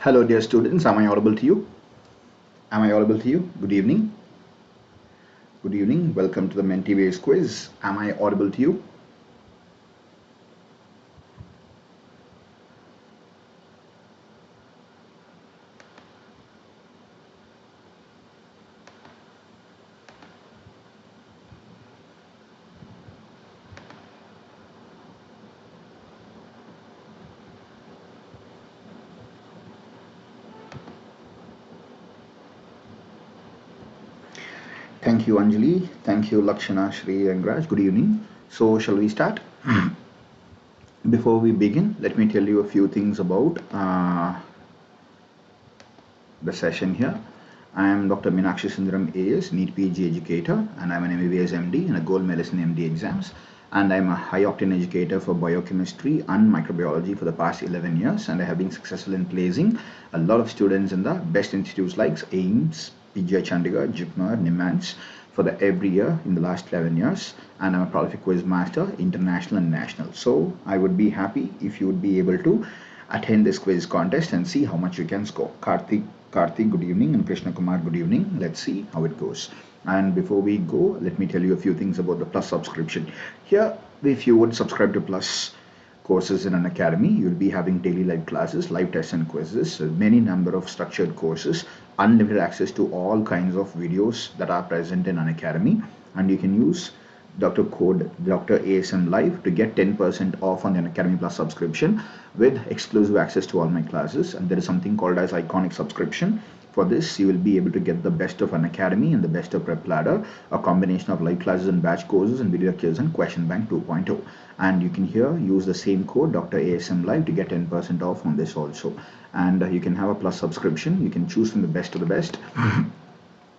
Hello dear students, am I audible to you? Am I audible to you? Good evening. Good evening. Welcome to the Menti Quiz. Am I audible to you? Thank you, Anjali. Thank you, Lakshana, Shri, and Raj. Good evening. So, shall we start? Before we begin, let me tell you a few things about the session here. I am Dr. Meenakshi Sundaram AS, NEET PG educator, and I'm an MBBS MD and a gold medalist in MD exams. And I'm a high octane educator for biochemistry and microbiology for the past 11 years. And I have been successful in placing a lot of students in the best institutes like AIMS, PGI Chandigarh, JIPMER, NIMANS for the every year in the last 11 years. And I'm a prolific quiz master, international and national. So I would be happy if you would be able to attend this quiz contest and see how much you can score. Karthik, good evening, and Krishna Kumar, good evening. Let's see how it goes. And before we go, let me tell you a few things about the Plus subscription. Here, if you would subscribe to Plus courses in Unacademy, you'll be having daily live classes, live tests and quizzes, many number of structured courses, unlimited access to all kinds of videos that are present in Unacademy, and you can use code Dr. ASM Live to get 10% off on the Unacademy Plus subscription with exclusive access to all my classes. And there is something called as iconic subscription. For this, you will be able to get the best of Unacademy and the best of Prep Ladder, a combination of live classes and batch courses and video lectures and question bank 2.0. And you can here use the same code Dr. ASM Live to get 10% off on this also. And you can have a Plus subscription. You can choose from the best of the best.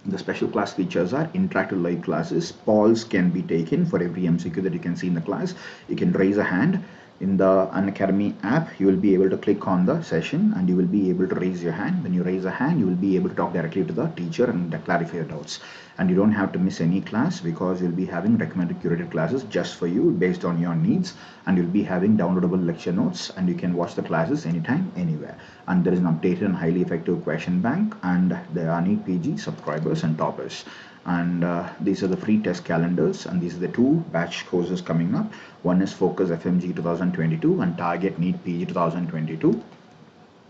The special class features are interactive live classes. Polls can be taken for every MCQ that you can see in the class. You can raise a hand. In the Unacademy app, you will be able to click on the session and you will be able to raise your hand. When you raise a hand, you will be able to talk directly to the teacher and clarify your doubts. And you don't have to miss any class because you'll be having recommended curated classes just for you based on your needs. And you'll be having downloadable lecture notes and you can watch the classes anytime, anywhere. And there is an updated and highly effective question bank, and there are NEET PG subscribers and toppers. And these are the free test calendars, and these are the two batch courses coming up. One is Focus FMG 2022 and Target NEET PG 2022.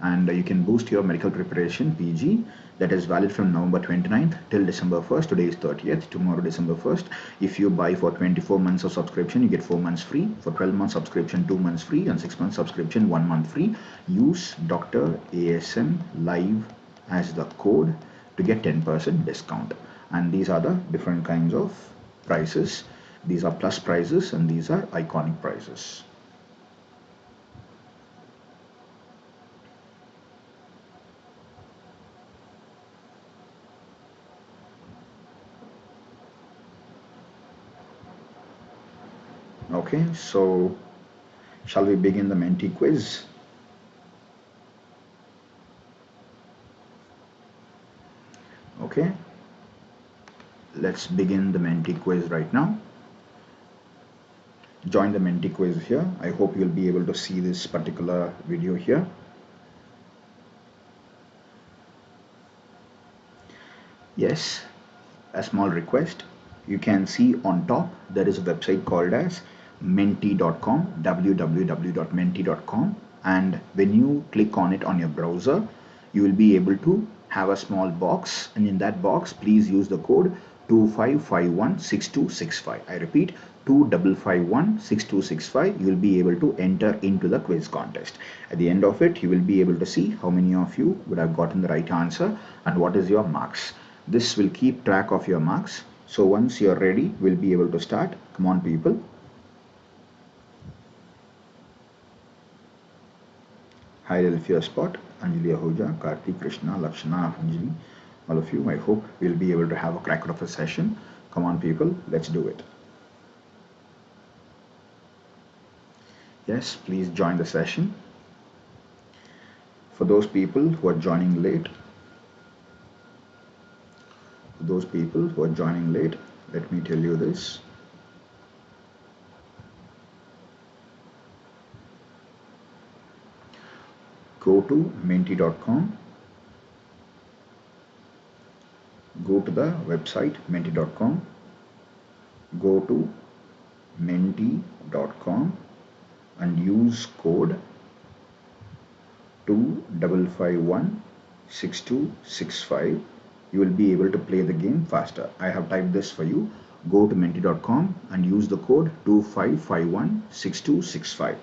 And you can boost your medical preparation PG, that is valid from November 29th till December 1st. Today is 30th, tomorrow December 1st. If you buy for 24 months of subscription, you get 4 months free. For 12 months subscription, 2 months free, and 6 months subscription, 1 month free. Use Dr. ASM Live as the code to get 10% discount. And these are the different kinds of prices. These are plus prices and these are iconic prices. Okay, so shall we begin the Menti quiz? Okay, let's begin the Menti quiz right now. Join the Menti quiz here. I hope you'll be able to see this particular video here. Yes, a small request. You can see on top there is a website called as menti.com, www.menti.com, and when you click on it on your browser, you will be able to have a small box, and in that box please use the code 25516265. I repeat, 25516265. You will be able to enter into the quiz contest. At the end of it, you will be able to see how many of you would have gotten the right answer and what is your marks. This will keep track of your marks. So once you're ready, we'll be able to start. Come on, people. Hi, Delphia Spot, Anjali Ahuja, Karthik, Krishna, Lakshana, Anjali, all of you. I hope we'll be able to have a cracker of a session. Come on, people, let's do it. Yes, please join the session. For those people who are joining late, let me tell you this. go to menti.com, go to the website menti.com, go to menti.com and use code 25516265. You will be able to play the game faster. I have typed this for you. Go to menti.com and use the code 25516265.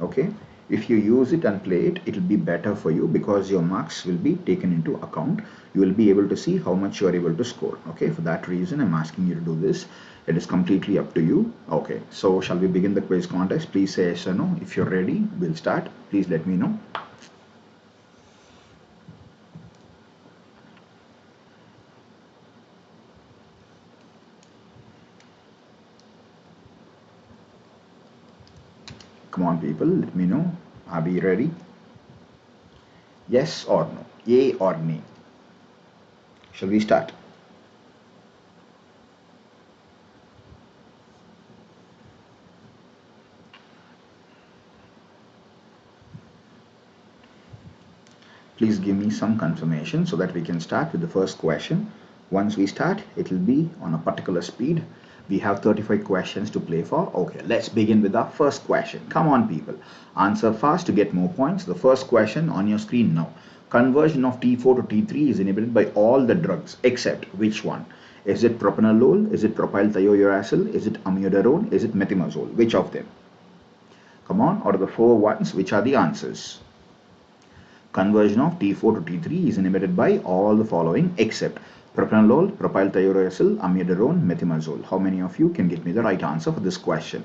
Okay, if you use it and play it, it will be better for you because your marks will be taken into account. You will be able to see how much you are able to score. Okay, for that reason I'm asking you to do this. It is completely up to you. Okay, so shall we begin the quiz contest? Please say yes or no. If you're ready, we'll start. Please let me know. Come on people, let me know. Are we ready? Yes or no? Yay or nay? Shall we start? Please give me some confirmation so that we can start with the first question. Once we start, it will be on a particular speed. We have 35 questions to play for. Okay, let's begin with our first question. Come on people, answer fast to get more points. The first question on your screen now. Conversion of T4 to T3 is inhibited by all the drugs except which one? Is it propranolol? Is it propylthiouracil? Is it amiodarone? Is it methimazole? Which of them? Come on, out of the four ones, which are the answers? Conversion of T4 to T3 is inhibited by all the following except propranolol, propylthiouracil, amiodarone, methimazole. How many of you can give me the right answer for this question?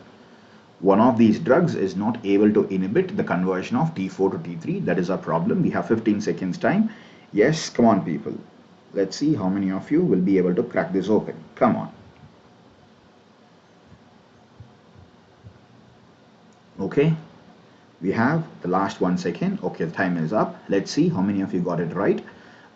One of these drugs is not able to inhibit the conversion of T4 to T3. That is our problem. We have 15 seconds time. Yes, come on people. Let's see how many of you will be able to crack this open. Come on. Okay. We have the last 1 second. Okay, the time is up. Let's see how many of you got it right.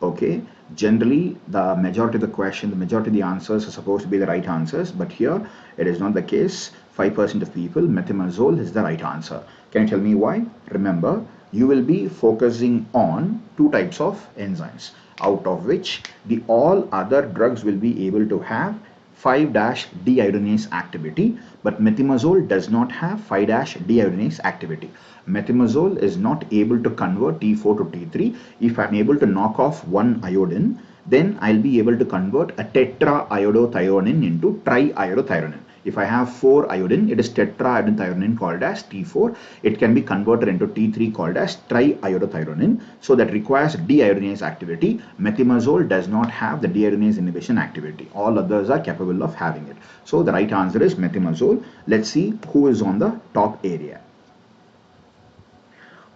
Okay, generally the majority of the question, the majority of the answers are supposed to be the right answers, but here it is not the case. 5% of people, methimazole is the right answer. Can you tell me why? Remember, you will be focusing on two types of enzymes, out of which the all other drugs will be able to have 5-deiodinase activity, but methimazole does not have 5-deiodinase activity. Methimazole is not able to convert T4 to T3. If I'm able to knock off one iodine, then I'll be able to convert a tetraiodothironine into triiodothironine. If I have 4 iodine, it is tetraiodothironine called as T4. It can be converted into T3 called as triiodothironine. So that requires deiodinase activity. Methimazole does not have the deiodinase inhibition activity. All others are capable of having it. So the right answer is methimazole. Let's see who is on the top area.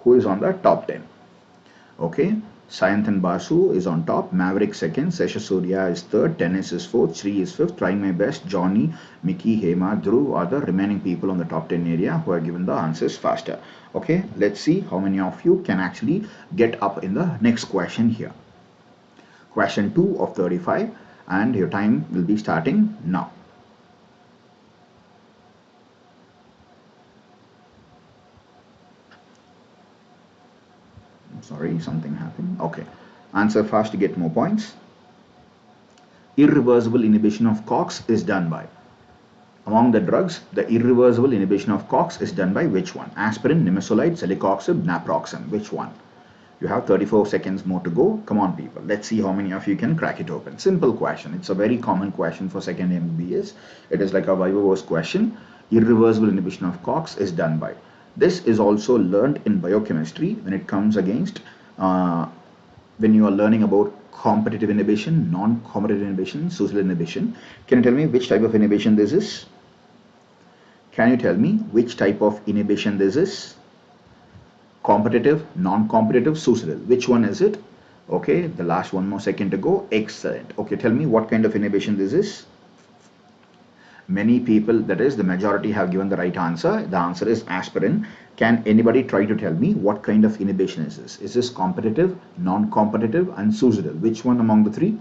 Who is on the top 10? Okay. Sayanthan Basu is on top, Maverick second, Sesha Surya is third, Tennis is fourth, Sri is fifth, Trying My Best, Johnny, Mickey, Hema, Dhruv are the remaining people on the top 10 area who are given the answers faster. Okay, let's see how many of you can actually get up in the next question here. Question 2 of 35 and your time will be starting now. Sorry, something happened. Okay, answer fast to get more points. Irreversible inhibition of COX is done by. Among the drugs, the irreversible inhibition of COX is done by which one? Aspirin, nimesulide, celecoxib, naproxen. Which one? You have 34 seconds more to go. Come on people, let's see how many of you can crack it open. Simple question. It's a very common question for second MBBS. It is like a viva voce question. Irreversible inhibition of COX is done by. This is also learned in biochemistry when it comes against when you are learning about competitive inhibition, non-competitive inhibition, social inhibition. Can you tell me which type of inhibition this is? Can you tell me which type of inhibition this is? Competitive, non-competitive, suicidal. Which one is it? Okay, the last 1 more second to go. Excellent. Okay, tell me what kind of inhibition this is. Many people, that is the majority, have given the right answer. The answer is aspirin. Can anybody try to tell me what kind of inhibition is this? Is this competitive, non-competitive and suicidal? Which one among the three?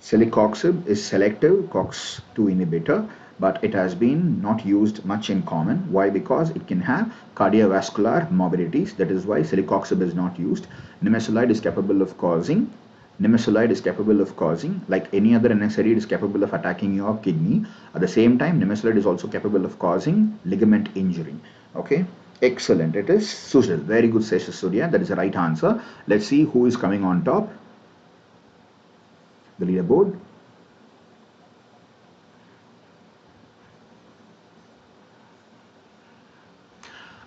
Celecoxib is selective COX-2 inhibitor, but it has been not used much in common. Why? Because it can have cardiovascular morbidities. That is why celecoxib is not used. Nimesulide is capable of causing like any other NSAID, is capable of attacking your kidney. At the same time, nimesulide is also capable of causing ligament injury. Okay, excellent. It is Sushil. Very good, Sesha Surya. That is the right answer. Let's see who is coming on top. The leaderboard.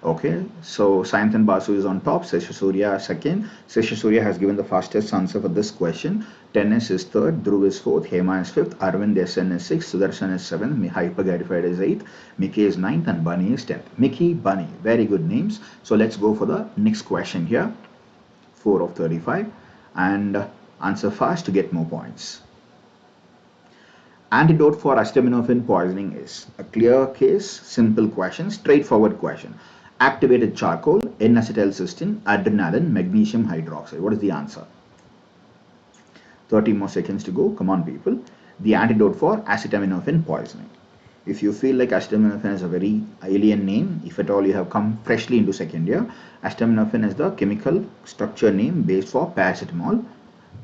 Okay, so Sayantan Basu is on top, Sesha Surya second. Sesha Surya has given the fastest answer for this question. Tennis is third, Dhruv is fourth, Hema is fifth, Arvind SN is sixth, Sudarshan is seventh, Hypergarified is eighth, Mickey is ninth, and Bunny is 10th. Mickey, Bunny, very good names. So let's go for the next question here. 4 of 35, and answer fast to get more points. Antidote for acetaminophen poisoning is a clear case, simple question, straightforward question. Activated charcoal, N-acetylcysteine, adrenaline, magnesium hydroxide. What is the answer? 30 more seconds to go. Come on, people. The antidote for acetaminophen poisoning. If you feel like acetaminophen is a very alien name, if at all you have come freshly into second year, acetaminophen is the chemical structure name based for paracetamol.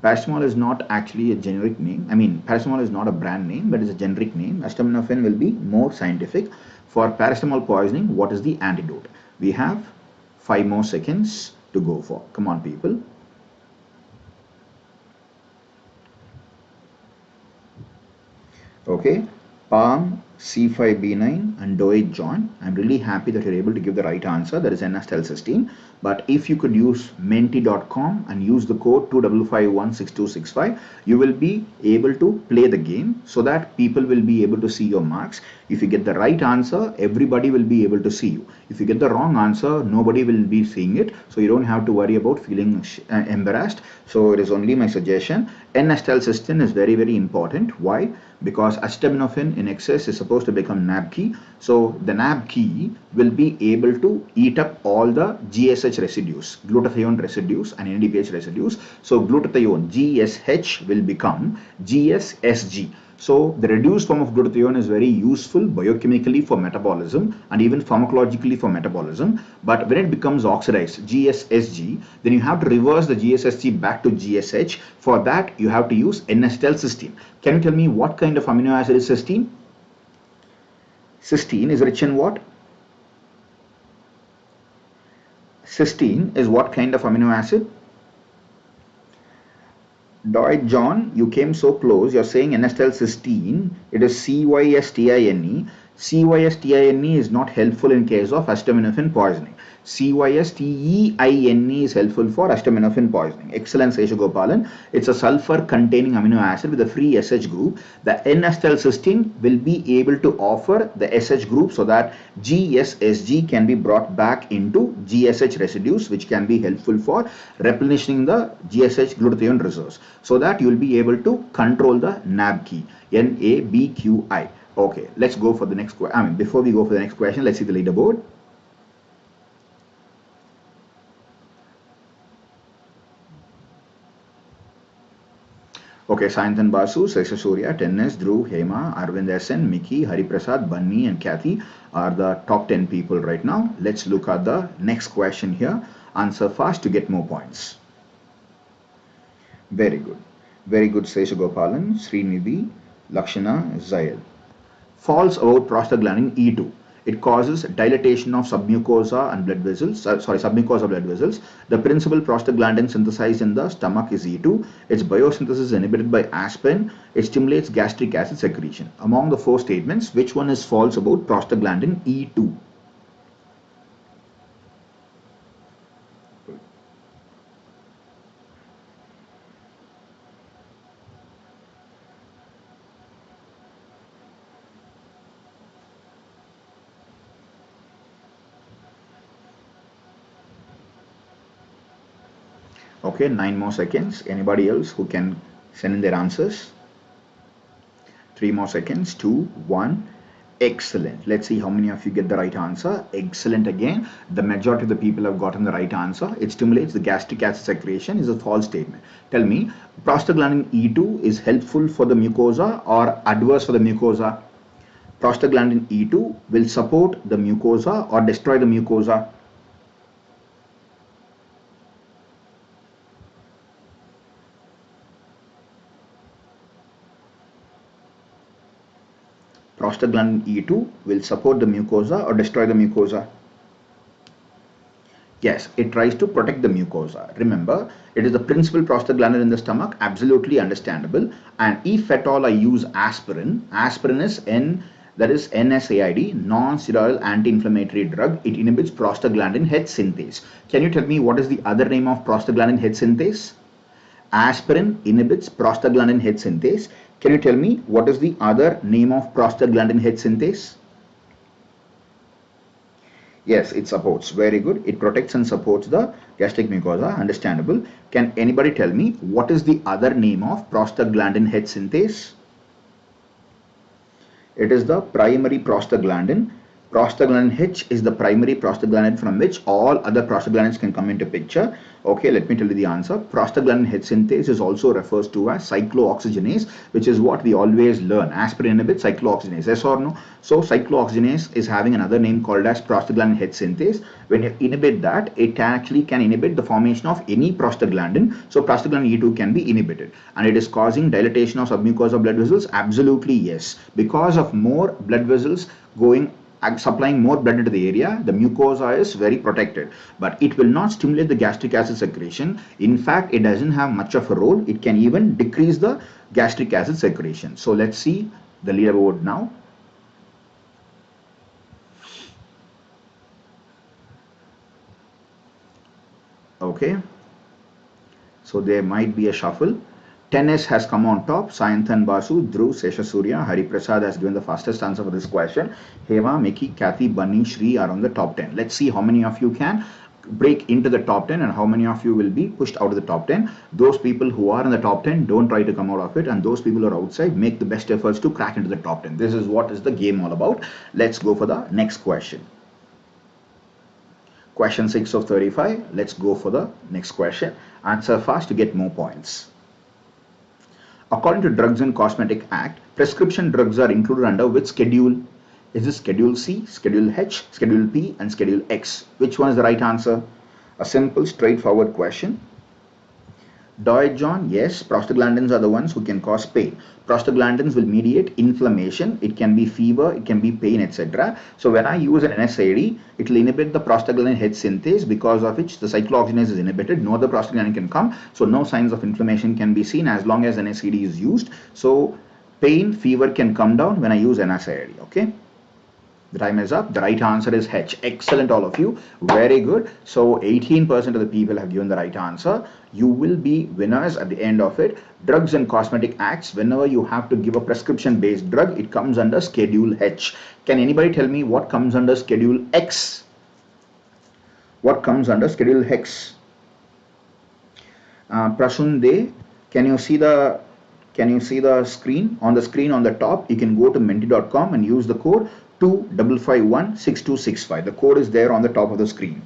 Paracetamol is not actually a generic name. I mean, paracetamol is not a brand name, but it's a generic name. Acetaminophen will be more scientific. For paracetamol poisoning, what is the antidote? We have 5 more seconds to go for. Come on, people. Okay, Palm, C5B9, and Doit John. I'm really happy that you're able to give the right answer. That is N-acetylcysteine. But if you could use menti.com and use the code 25516265, you will be able to play the game so that people will be able to see your marks. If you get the right answer, everybody will be able to see you. If you get the wrong answer, nobody will be seeing it. So you don't have to worry about feeling embarrassed. So it is only my suggestion. N-acetylcysteine is very, very important. Why? Because acetaminophen in excess is supposed to become NABKey. So the NABKey will be able to eat up all the GSH residues, glutathione residues and NADPH residues. So glutathione, GSH, will become GSSG. So the reduced form of glutathione is very useful biochemically for metabolism and even pharmacologically for metabolism. But when it becomes oxidized, GSSG, then you have to reverse the GSSG back to GSH. For that, you have to use N-acetylcysteine. Can you tell me what kind of amino acid is cysteine? Cysteine is rich in what? Cysteine is what kind of amino acid? Doit John, you came so close. You're saying N-acetylcysteine. It is CYSTINE. CYSTINE is not helpful in case of acetaminophen poisoning. CYSTEINE is helpful for acetaminophen poisoning. Excellent, Sesha Gopalan. It's a sulfur containing amino acid with a free SH group. The N-acetylcysteine will be able to offer the SH group so that GSSG can be brought back into GSH residues, which can be helpful for replenishing the GSH glutathione reserves, so that you will be able to control the NABKey, NABQI. Okay, let's go for the next question. Before we go for the next question, let's see the leaderboard. Okay, Sayantan Basu, Sesha Surya, Tennis, Dhruv, Hema, Arvind SN, Mickey, Hariprasad, Bunny, and Kathy are the top 10 people right now. Let's look at the next question here. Answer fast to get more points. Very good. Very good, Sesha Gopalan, Srinidhi, Lakshana, Zayal. False about prostaglandin E2. It causes dilatation of submucosa and blood vessels. Submucosa blood vessels. The principal prostaglandin synthesized in the stomach is E2. Its biosynthesis is inhibited by aspirin. It stimulates gastric acid secretion. Among the 4 statements, which one is false about prostaglandin E2? Okay, 9 more seconds. Anybody else who can send in their answers? 3 more seconds. 2, 1. Excellent. Let's see how many of you get the right answer. Excellent again. The majority of the people have gotten the right answer. It stimulates the gastric acid secretion is a false statement. Tell me, prostaglandin E2 is helpful for the mucosa or adverse for the mucosa? Prostaglandin E2 will support the mucosa or destroy the mucosa? Prostaglandin E2 will support the mucosa or destroy the mucosa? Yes, it tries to protect the mucosa. Remember, it is the principal prostaglandin in the stomach, absolutely understandable. And if at all I use aspirin, aspirin is that is NSAID, non-steroidal anti-inflammatory drug. It inhibits prostaglandin H synthase. Can you tell me what is the other name of prostaglandin H synthase? Aspirin inhibits prostaglandin H synthase. Can you tell me what is the other name of prostaglandin H synthase? Yes, it supports. Very good. It protects and supports the gastric mucosa. Understandable. Can anybody tell me what is the other name of prostaglandin H synthase? It is the primary prostaglandin. Prostaglandin H is the primary prostaglandin from which all other prostaglandins can come into picture. Okay, let me tell you the answer. Prostaglandin H synthase is also refers to as cyclooxygenase, which is what we always learn. Aspirin inhibits cyclooxygenase. Yes or no? So cyclooxygenase is having another name called as prostaglandin H synthase. When you inhibit that, it actually can inhibit the formation of any prostaglandin. So prostaglandin E2 can be inhibited. And it is causing dilatation of submucosal blood vessels? Absolutely yes. Because of more blood vessels supplying more blood into the area, the mucosa is very protected, but it will not stimulate the gastric acid secretion. In fact, it doesn't have much of a role. It can even decrease the gastric acid secretion. So let's see the leaderboard now. Okay, so there might be a shuffle. Tennis has come on top. Sayanthan Basu, Dhruv, Seshasuriya, Hari Prasad has given the fastest answer for this question. Hema, Miki, Kathy, Bunny, Shri are on the top 10. Let's see how many of you can break into the top 10 and how many of you will be pushed out of the top 10. Those people who are in the top 10, don't try to come out of it, and those people who are outside, make the best efforts to crack into the top 10. This is what is the game all about. Let's go for the next question. Question 6 of 35. Let's go for the next question. Answer fast to get more points. According to Drugs and Cosmetic Act, prescription drugs are included under which schedule? Is it Schedule C, Schedule H, Schedule P, and Schedule X? Which one is the right answer? A simple, straightforward question. John, yes, prostaglandins are the ones who can cause pain. Prostaglandins will mediate inflammation. It can be fever, it can be pain, etc. So when I use an NSAID, it will inhibit the prostaglandin H synthase, because of which the cyclooxygenase is inhibited. No other prostaglandin can come. So no signs of inflammation can be seen as long as NSAID is used. So pain, fever can come down when I use NSAID. Okay. The time is up. The right answer is H. Excellent, all of you. Very good. So 18% of the people have given the right answer. You will be winners at the end of it. Drugs and Cosmetic Acts, whenever you have to give a prescription based drug, it comes under Schedule H. Can anybody tell me what comes under Schedule X? What comes under Schedule X? Prasunde, can you see the screen? On the screen on the top, you can go to menti.com and use the code 25516265. The code is there on the top of the screen.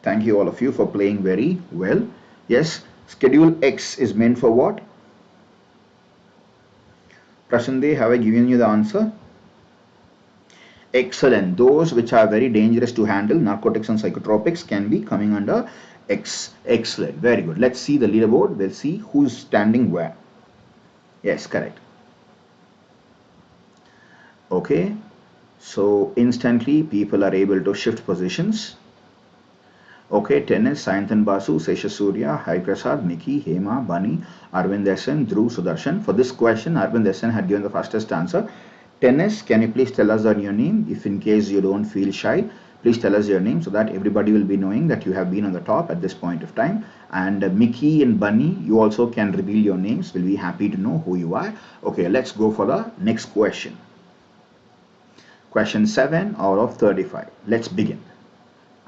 Thank you all of you for playing very well. Yes, Schedule X is meant for what? Prasande, have I given you the answer? Excellent. Those which are very dangerous to handle, narcotics and psychotropics, can be coming under X. Excellent. Very good. Let's see the leaderboard. We'll see who's standing where. Yes, correct. Okay. So instantly people are able to shift positions. Okay, tennis, Sayanthan Basu, Seshasuriya, Hari Prasad, Miki, Hema, Bani, Arvind Essen, Dhruv, Sudarshan. For this question, Arvind Essen had given the fastest answer. Tennis, can you please tell us your name? If in case you don't feel shy, please tell us your name so that everybody will be knowing that you have been on the top at this point of time. And Mickey and Bunny, you also can reveal your names. We'll be happy to know who you are. Okay, let's go for the next question. Question 7 out of 35. Let's begin.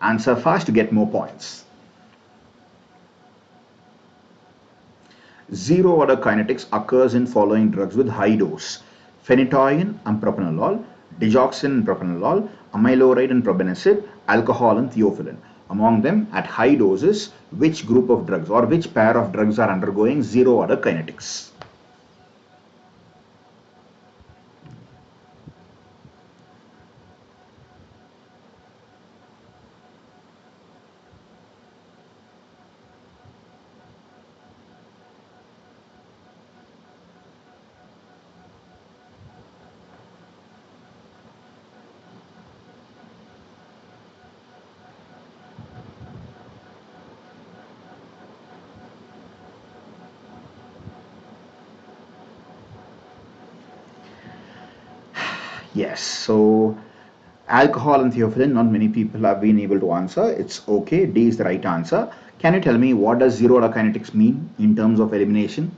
Answer fast to get more points. Zero order kinetics occurs in following drugs with high dose: phenytoin and propranolol, digoxin and propranolol, amyloride and probenecid, alcohol and theophylline. Among them, at high doses, which group of drugs or which pair of drugs are undergoing zero order kinetics? Yes, so alcohol and theophylline, not many people have been able to answer. It's okay, D is the right answer. Can you tell me what does zero order kinetics mean in terms of elimination?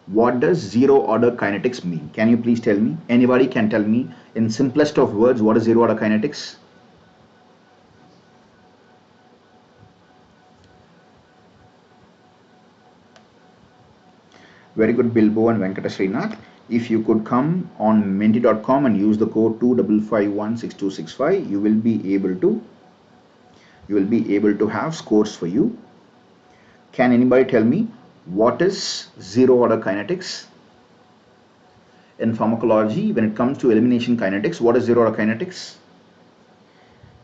What does zero order kinetics mean? Can you please tell me? Anybody can tell me in simplest of words what is zero order kinetics? Very good, Bilbo and Venkata Srinath. If you could come on menti.com and use the code 25516265, you will be able to have scores for you. Can anybody tell me what is zero order kinetics? In pharmacology, when it comes to elimination kinetics, what is zero order kinetics?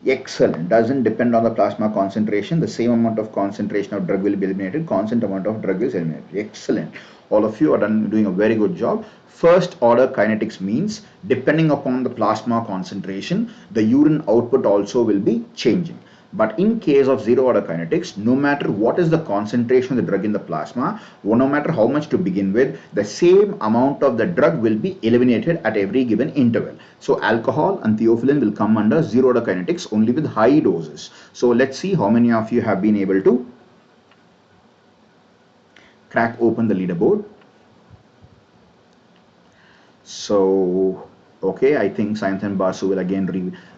Excellent. Doesn't depend on the plasma concentration. The same amount of concentration of drug will be eliminated. Constant amount of drug is eliminated. Excellent. All of you are doing a very good job. First order kinetics means depending upon the plasma concentration, the urine output also will be changing. But in case of zero order kinetics, no matter what is the concentration of the drug in the plasma, or no matter how much to begin with, the same amount of the drug will be eliminated at every given interval. So alcohol and theophylline will come under zero order kinetics only with high doses. So let's see how many of you have been able to crack open the leaderboard. So okay, I think Science and Basu will again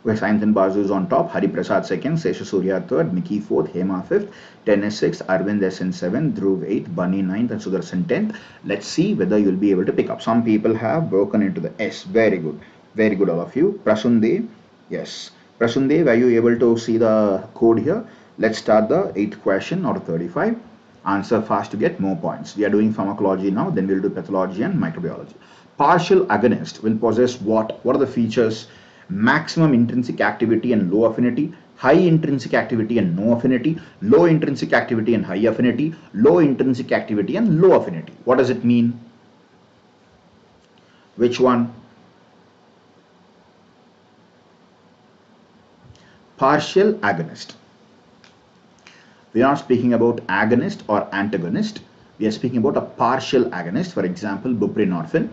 where Science and Basu is on top. Hari Prasad second, Sesha Surya third, Miki fourth, Hema fifth, Tennis sixth, Arvind SN seventh, Dhruv eighth, Bunny ninth, and Sudarshan 10th. Let's see whether you'll be able to pick up. Some people have broken into the S. Very good, all of you. Prasunde, yes, Prasunde, were you able to see the code here? Let's start the 8th question out of 35. Answer fast to get more points. We are doing pharmacology now, then we'll do pathology and microbiology. Partial agonist will possess what? What are the features? Maximum intrinsic activity and low affinity, high intrinsic activity and no affinity, low intrinsic activity and high affinity, low intrinsic activity and low affinity. What does it mean? Which one? Partial agonist. We are not speaking about agonist or antagonist. We are speaking about a partial agonist. For example, buprenorphine.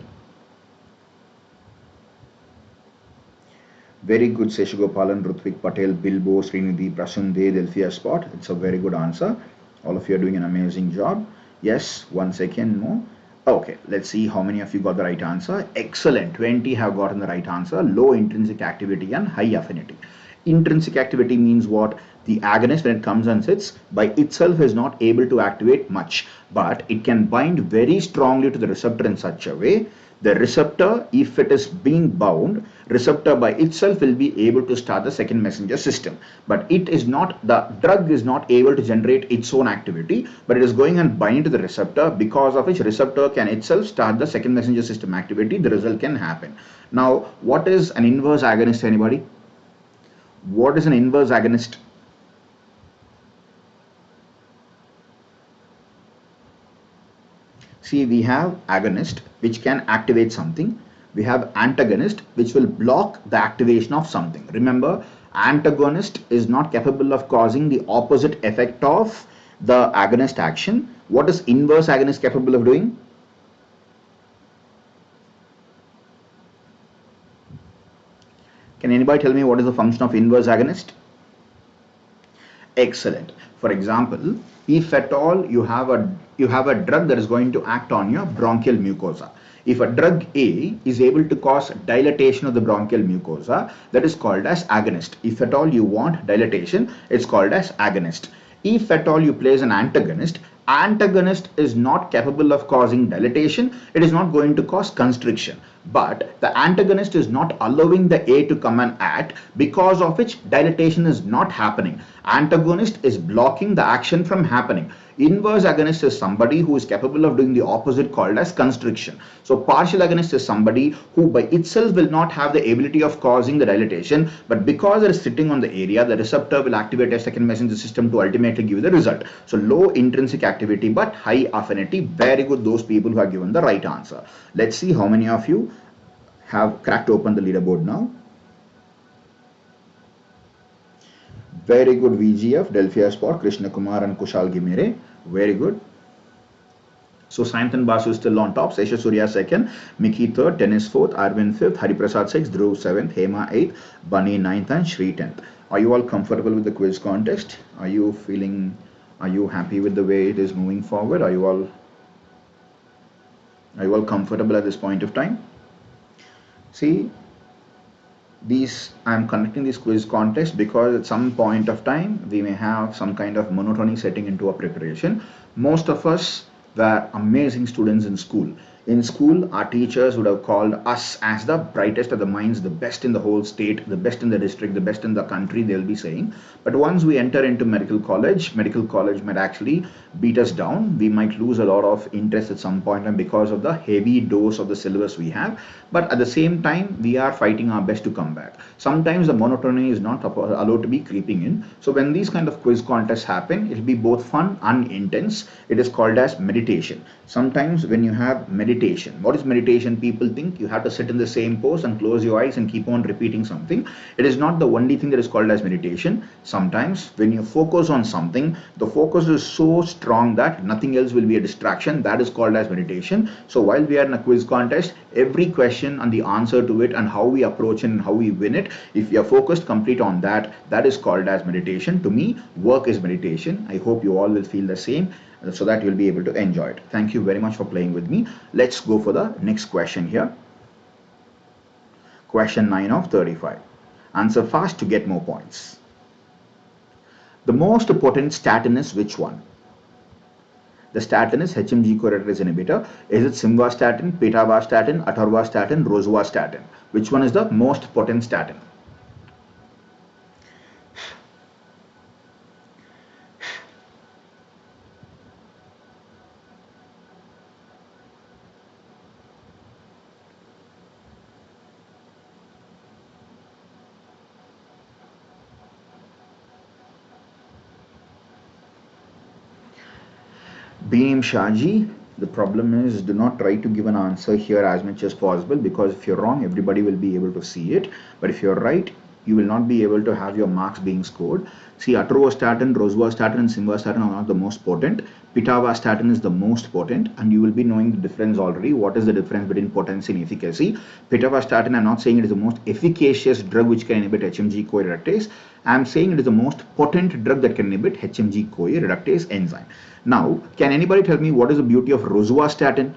Very good, Seshagopalan, Rutvik Patel, Bilbo, Srinidhi, Prasunde, Delphia Spot. It's a very good answer. All of you are doing an amazing job. Yes, 1 second more. Okay, let's see how many of you got the right answer. Excellent, 20 have gotten the right answer. Low intrinsic activity and high affinity. Intrinsic activity means what? The agonist, when it comes and sits, by itself is not able to activate much, but it can bind very strongly to the receptor in such a way. The receptor, if it is being bound, receptor by itself will be able to start the second messenger system. But it is not, the drug is not able to generate its own activity, but it is going and binding to the receptor, because of which receptor can itself start the second messenger system activity. The result can happen. Now, what is an inverse agonist, anybody? What is an inverse agonist? See, we have agonist which can activate something. We have antagonist which will block the activation of something. Remember, antagonist is not capable of causing the opposite effect of the agonist action. What is inverse agonist capable of doing? Can anybody tell me what is the function of inverse agonist? Excellent. For example, if at all you have a drug that is going to act on your bronchial mucosa. If a drug A is able to cause dilatation of the bronchial mucosa, that is called as agonist. If at all you want dilatation, it's called as agonist. If at all you place an antagonist, Antagonist is not capable of causing dilatation. It is not going to cause constriction. But the antagonist is not allowing the A to come and act, because of which dilatation is not happening. Antagonist is blocking the action from happening. Inverse agonist is somebody who is capable of doing the opposite, called as constriction. So partial agonist is somebody who by itself will not have the ability of causing the dilatation, but because it is sitting on the area, the receptor will activate a second messenger system to ultimately give you the result. So low intrinsic activity but high affinity. Very good, those people who have given the right answer. Let's see how many of you have cracked open the leaderboard now. Very good, VGF, Delphia Sport, Krishna Kumar and Kushal Gimere. Very good. So Sayantan Basu is still on top. Sesha Surya second, Miki third, Tennis fourth, Arvind fifth, Hariprasad sixth, Dhruv seventh, Hema eighth, Bunny ninth and Shri 10th. Are you all comfortable with the quiz contest? Are you happy with the way it is moving forward? Are you all comfortable at this point of time? See, I am conducting this quiz contest because at some point of time we may have some kind of monotony setting into our preparation. Most of us were amazing students in school. In school, our teachers would have called us as the brightest of the minds, the best in the whole state, the best in the district, the best in the country, they'll be saying. But once we enter into medical college might actually beat us down. We might lose a lot of interest at some point and because of the heavy dose of the syllabus we have. But at the same time, we are fighting our best to come back. Sometimes the monotony is not allowed to be creeping in. So when these kind of quiz contests happen, it'll be both fun and intense. It is called as meditation. Sometimes when you have meditation, what is meditation? People think you have to sit in the same pose and close your eyes and keep on repeating something. It is not the only thing that is called as meditation. Sometimes when you focus on something, the focus is so strong that nothing else will be a distraction. That is called as meditation. So while we are in a quiz contest, every question and the answer to it and how we approach it and how we win it, if you are focused complete on that, that is called as meditation. To me, work is meditation. I hope you all will feel the same, so that you'll be able to enjoy it. Thank you very much for playing with me. Let's go for the next question here. Question 9 of 35. Answer fast to get more points. The most potent statin is which one? The statin is HMG-CoA reductase inhibitor. Is it simvastatin, pitavastatin, atorvastatin, rosuvastatin? Which one is the most potent statin? Beam Shaji, the problem is do not try to give an answer here as much as possible, because if you're wrong, everybody will be able to see it. But if you're right, you will not be able to have your marks being scored. See, atorvastatin, rosuvastatin and simvastatin are not the most potent. Pitavastatin is the most potent, and you will be knowing the difference already. What is the difference between potency and efficacy? Pitavastatin, I'm not saying it is the most efficacious drug which can inhibit HMG-CoA reductase. I'm saying it is the most potent drug that can inhibit HMG-CoA reductase enzyme. Now, can anybody tell me what is the beauty of rosuvastatin?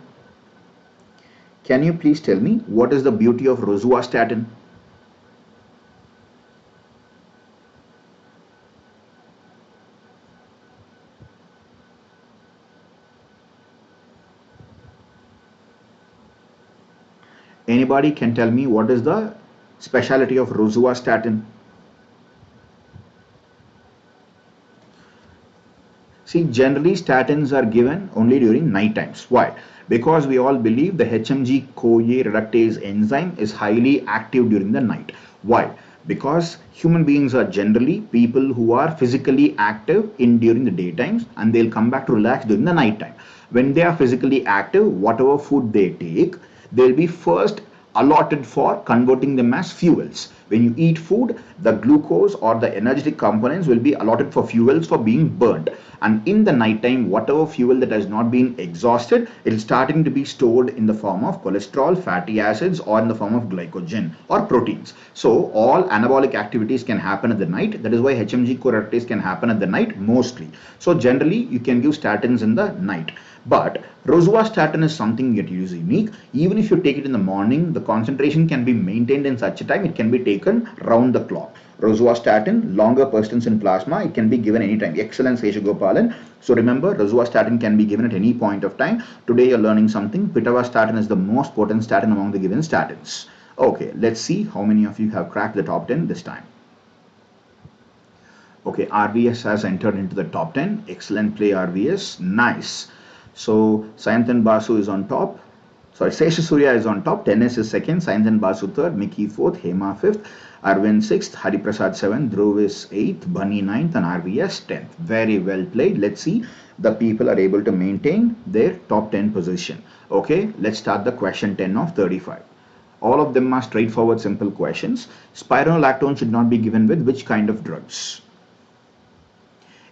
Can you please tell me what is the beauty of rosuvastatin? Anybody can tell me what is the speciality of rosuvastatin? See, generally statins are given only during night times. Why? Because we all believe the HMG-CoA reductase enzyme is highly active during the night. Why? Because human beings are generally people who are physically active during the daytimes, and they'll come back to relax during the night time. When they are physically active, whatever food they take, they'll be first allotted for converting them as fuels. When you eat food, the glucose or the energetic components will be allotted for fuels for being burned. And in the night time, whatever fuel that has not been exhausted, it is starting to be stored in the form of cholesterol, fatty acids, or in the form of glycogen or proteins. So all anabolic activities can happen at the night. That is why HMG-CoA reductase can happen at the night mostly. So generally, you can give statins in the night. But rosuvastatin is something that is unique. Even if you take it in the morning, the concentration can be maintained in such a time it can be taken round the clock. Rosuvastatin, longer persistence in plasma. It can be given anytime. Excellent, Seshagopalan. So remember, rosuvastatin can be given at any point of time. Today you're learning something. Pitavastatin is the most potent statin among the given statins. Okay, let's see how many of you have cracked the top 10 this time. Okay, RVS has entered into the top 10. Excellent play, RVS. Nice. So Sayanthan Basu is on top. Sorry, Sesha Surya is on top. Tennis is second. Sayanthan Basu third. Mickey fourth. Hema fifth. Arvind sixth. Hariprasad seventh. Dhruv is eighth. Bunny ninth. And RVS 10th. Very well played. Let's see the people are able to maintain their top 10 position. Okay, let's start the question 10 of 35. All of them are straightforward, simple questions. Spironolactone should not be given with which kind of drugs?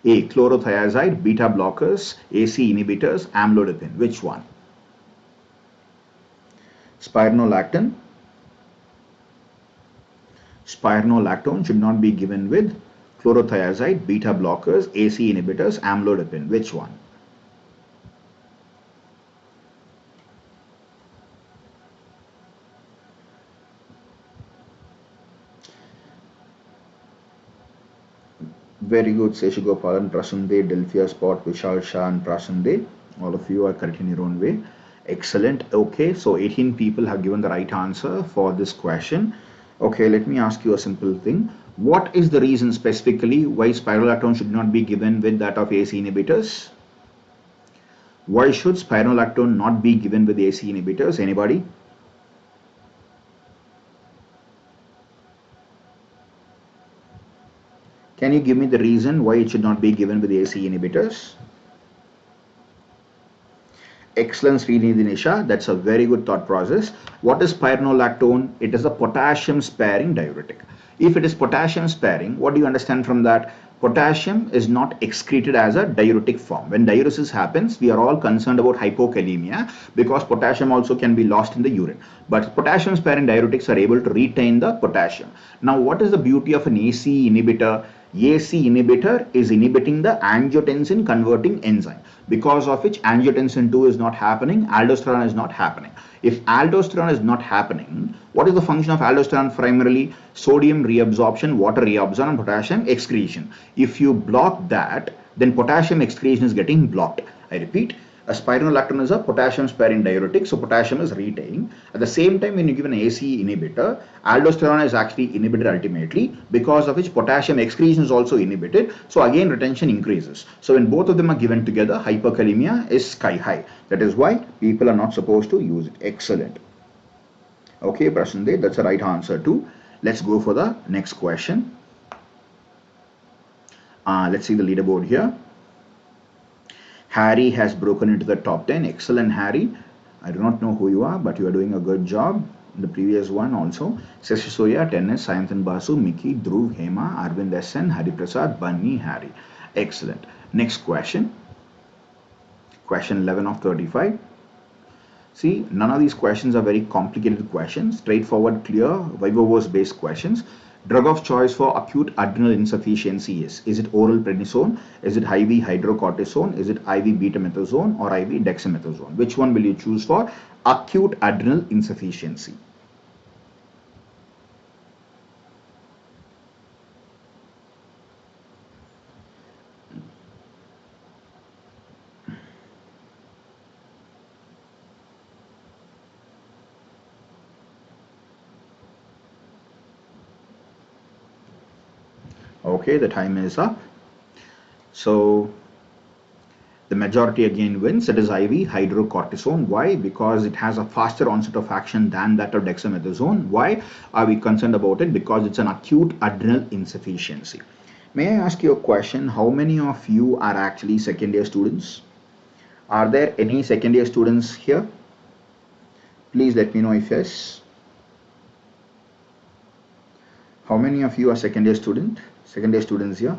A. Chlorothiazide, beta blockers, AC inhibitors, amlodipine. Which one? Spironolactone should not be given with chlorothiazide, beta blockers, AC inhibitors, amlodipine. Which one? Very good, Seshagopalan, Prasande, Delphia Spot, Vishal Shah and Prasande. All of you are correct in your own way. Excellent. Okay, so 18 people have given the right answer for this question. Okay, let me ask you a simple thing. What is the reason specifically why spironolactone should not be given with that of AC inhibitors? Why should spironolactone not be given with AC inhibitors? Anybody? Can you give me the reason why it should not be given with AC inhibitors? Excellent, Srinidhi Nisha. That's a very good thought process. What is spironolactone? It is a potassium sparing diuretic. If it is potassium sparing, what do you understand from that? Potassium is not excreted as a diuretic form. When diuresis happens, we are all concerned about hypokalemia because potassium also can be lost in the urine. But potassium sparing diuretics are able to retain the potassium. Now, what is the beauty of an AC inhibitor? AC inhibitor is inhibiting the angiotensin converting enzyme, because of which angiotensin 2 is not happening, aldosterone is not happening. If aldosterone is not happening, what is the function of aldosterone primarily? Sodium reabsorption, water reabsorption and potassium excretion. If you block that, then potassium excretion is getting blocked. I repeat, a spironolactone is a potassium sparing diuretic, so potassium is retained. At the same time, when you give an AC inhibitor, aldosterone is actually inhibited ultimately, because of which potassium excretion is also inhibited. So again, retention increases. So when both of them are given together, hyperkalemia is sky high. That is why people are not supposed to use it. Excellent. Okay, Prasande, that's the right answer too. Let's go for the next question. Let's see the leaderboard here. Harry has broken into the top 10. Excellent, Harry. I do not know who you are, but you are doing a good job. The previous one also. Seshisoya, Tennis, Sayanthan Basu, Mickey, Dhruv, Hema, Arvind SN, Hari Prasad, Bunny, Harry. Excellent. Next question. Question 11 of 35. See, none of these questions are very complicated questions. Straightforward, clear, viva-voce based questions. Drug of choice for acute adrenal insufficiency is it oral prednisone, is it IV hydrocortisone, is it IV betamethasone or IV dexamethasone? Which one will you choose for acute adrenal insufficiency? Okay, the time is up. So the majority again wins. It is IV hydrocortisone. Why? Because it has a faster onset of action than that of dexamethasone. Why are we concerned about it? Because it's an acute adrenal insufficiency. May I ask you a question? How many of you are actually second year students? Are there any second year students here? Please let me know if yes. How many of you are second year students here?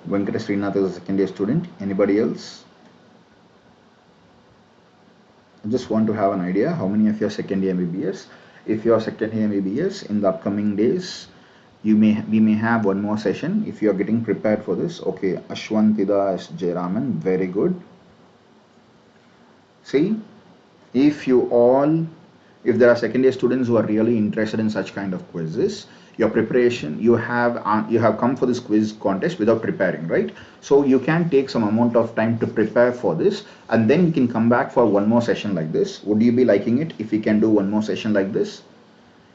Venkata Srinath is a second year student. Anybody else? just want to have an idea how many of you are second year MBBS. If you are second year MBBS, in the upcoming days, we may have one more session if you are getting prepared for this. Okay, Ashwantida S. Jayaraman, very good. See, if there are second year students who are really interested in such kind of quizzes, your preparation, you have come for this quiz contest without preparing, right? So you can take some amount of time to prepare for this, and then you can come back for one more session like this. Would you be liking it if we can do one more session like this?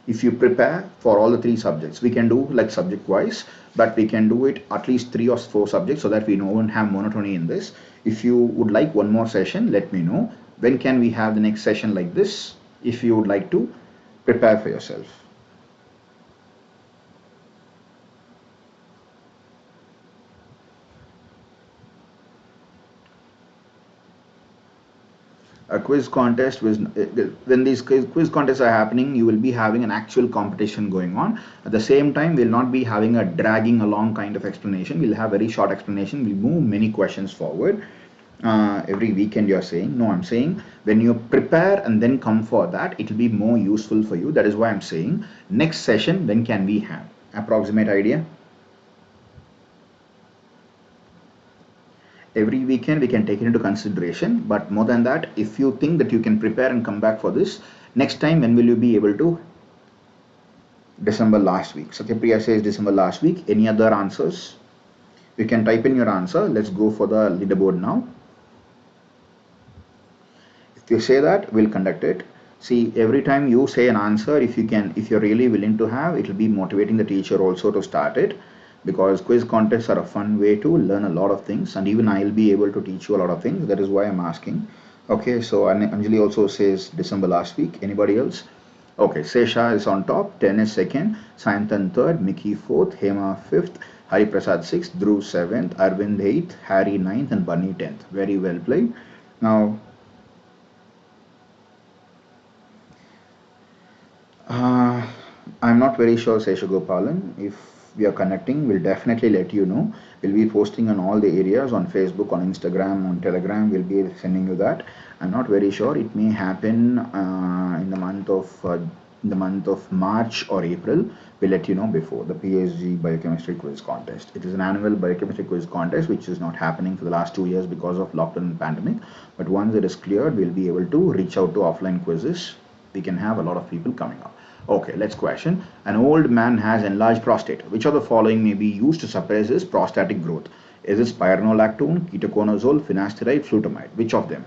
If you prepare for all the 3 subjects, we can do like subject wise, but we can do it at least 3 or 4 subjects so that we don't have monotony in this. If you would like one more session, let me know. When can we have the next session like this if you would like to prepare for yourself? A quiz contest when these quiz contests are happening, you will be having an actual competition going on. At the same time, we'll not be having a dragging along kind of explanation. We'll have very short explanation. We'll move many questions forward. Every weekend you're saying? No, I'm saying when you prepare and then come for that, it will be more useful for you. That is why I'm saying next session, when can we have? Approximate idea? Every weekend we can take it into consideration, but more than that, if you think that you can prepare and come back for this, next time when will you be able to? December last week. Satyapriya says December last week. Any other answers? You can type in your answer. Let's go for the leaderboard now. If you say that, we'll conduct it. See, every time you say an answer, if you're really willing to have, it will be motivating the teacher also to start it, because quiz contests are a fun way to learn a lot of things, and even I'll be able to teach you a lot of things. That is why I'm asking. Okay, so Anjali also says December last week. Anybody else? Okay, Sesha is on top, 10 is second, Sayantan third, Mickey fourth, Hema fifth, Hari Prasad sixth, Dhruv seventh, Arvind eighth, Harry ninth, and Bunny 10th. Very well played. Now, I'm not very sure, Sesha Gopalan. If we are connecting, we'll definitely let you know. We'll be posting on all the areas, on Facebook, on Instagram, on Telegram. We'll be sending you that. I'm not very sure. It may happen in the month of March or April. We'll let you know before the PSG Biochemistry Quiz Contest. It is an annual Biochemistry Quiz Contest which is not happening for the last 2 years because of lockdown and pandemic. But once it is cleared, we'll be able to reach out to offline quizzes. We can have a lot of people coming up. Okay, let's question. An old man has enlarged prostate. Which of the following may be used to suppress his prostatic growth? Is it pyrinolactone, ketoconazole, finasteride, flutamide? Which of them?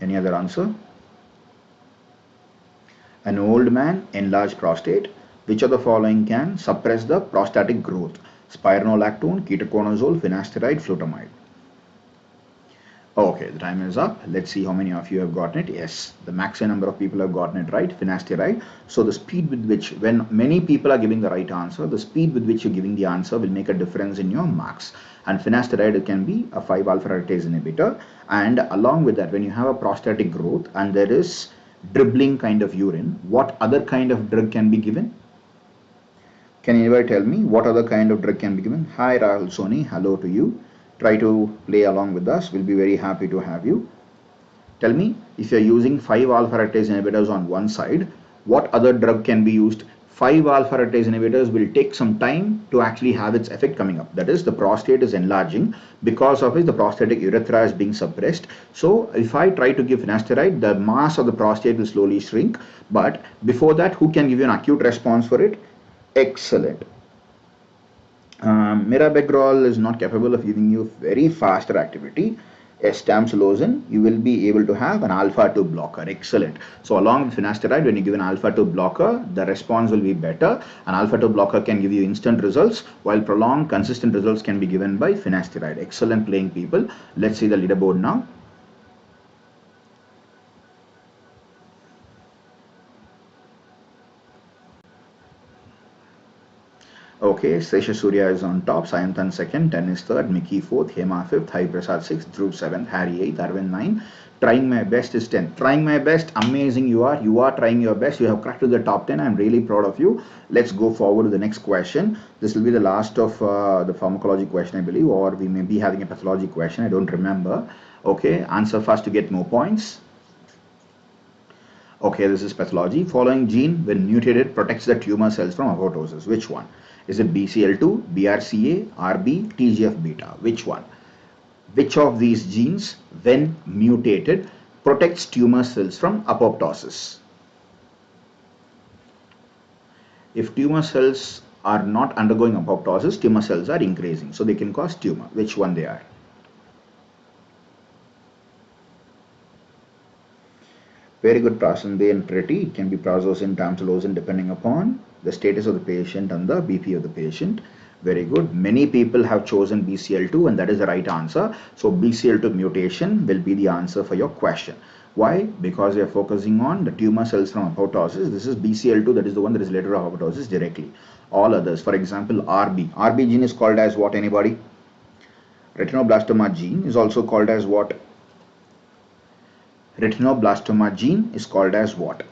Any other answer? An old man, enlarged prostate. Which of the following can suppress the prostatic growth? Spironolactone, ketoconazole, finasteride, flutamide. Okay, the time is up. Let's see how many of you have gotten it. Yes, the maximum number of people have gotten it right, finasteride. So the speed with which, when many people are giving the right answer, the speed with which you're giving the answer will make a difference in your marks. And finasteride, it can be a 5-alpha reductase inhibitor. And along with that, when you have a prostatic growth and there is dribbling kind of urine, what other kind of drug can be given? Can anybody tell me what other kind of drug can be given? Hi Rahul Soni, hello to you. Try to play along with us. We'll be very happy to have you. Tell me, if you're using 5-alpha reductase inhibitors on one side, what other drug can be used? 5-alpha reductase inhibitors will take some time to actually have its effect coming up. That is, the prostate is enlarging. Because of it, the prostatic urethra is being suppressed. So if I try to give finasteride, the mass of the prostate will slowly shrink. But before that, who can give you an acute response for it? Excellent. Mirabegrol is not capable of giving you very faster activity. Tamsulosin, you will be able to have an alpha-2 blocker. Excellent. So along with finasteride, when you give an alpha-2 blocker, the response will be better. An alpha-2 blocker can give you instant results, while prolonged, consistent results can be given by finasteride. Excellent playing, people. Let's see the leaderboard now. Okay, Sesha Surya is on top, Sayantan second, Tennis third, Mickey fourth, Hema fifth, Hari Prasad sixth, Dhruv seventh, Harry eighth, Arvind nine. Trying my best is 10th. Trying my best, amazing you are. You are trying your best. You have cracked to the top 10. I'm really proud of you. Let's go forward to the next question. This will be the last of the pharmacology question, I believe, or we may be having a pathology question. I don't remember. Okay, answer fast to get more points. Okay, this is pathology. Following gene, when mutated, protects the tumor cells from apoptosis. Which one? Is it BCL2, BRCA, RB, TGF-beta? Which one? Which of these genes, when mutated, protects tumor cells from apoptosis? If tumor cells are not undergoing apoptosis, tumor cells are increasing, so they can cause tumor. Which one they are? Very good, Prasande and Pretty. It can be prazosin, tamsulosin, depending upon the status of the patient and the BP of the patient. Very good. Many people have chosen BCL2 and that is the right answer. So BCL2 mutation will be the answer for your question. Why? Because we are focusing on the tumor cells from apoptosis. This is BCL2, that is the one that is related to apoptosis directly. All others, for example, RB. RB gene is called as what, anybody? Retinoblastoma gene is also called as what? Retinoblastoma gene is called as what?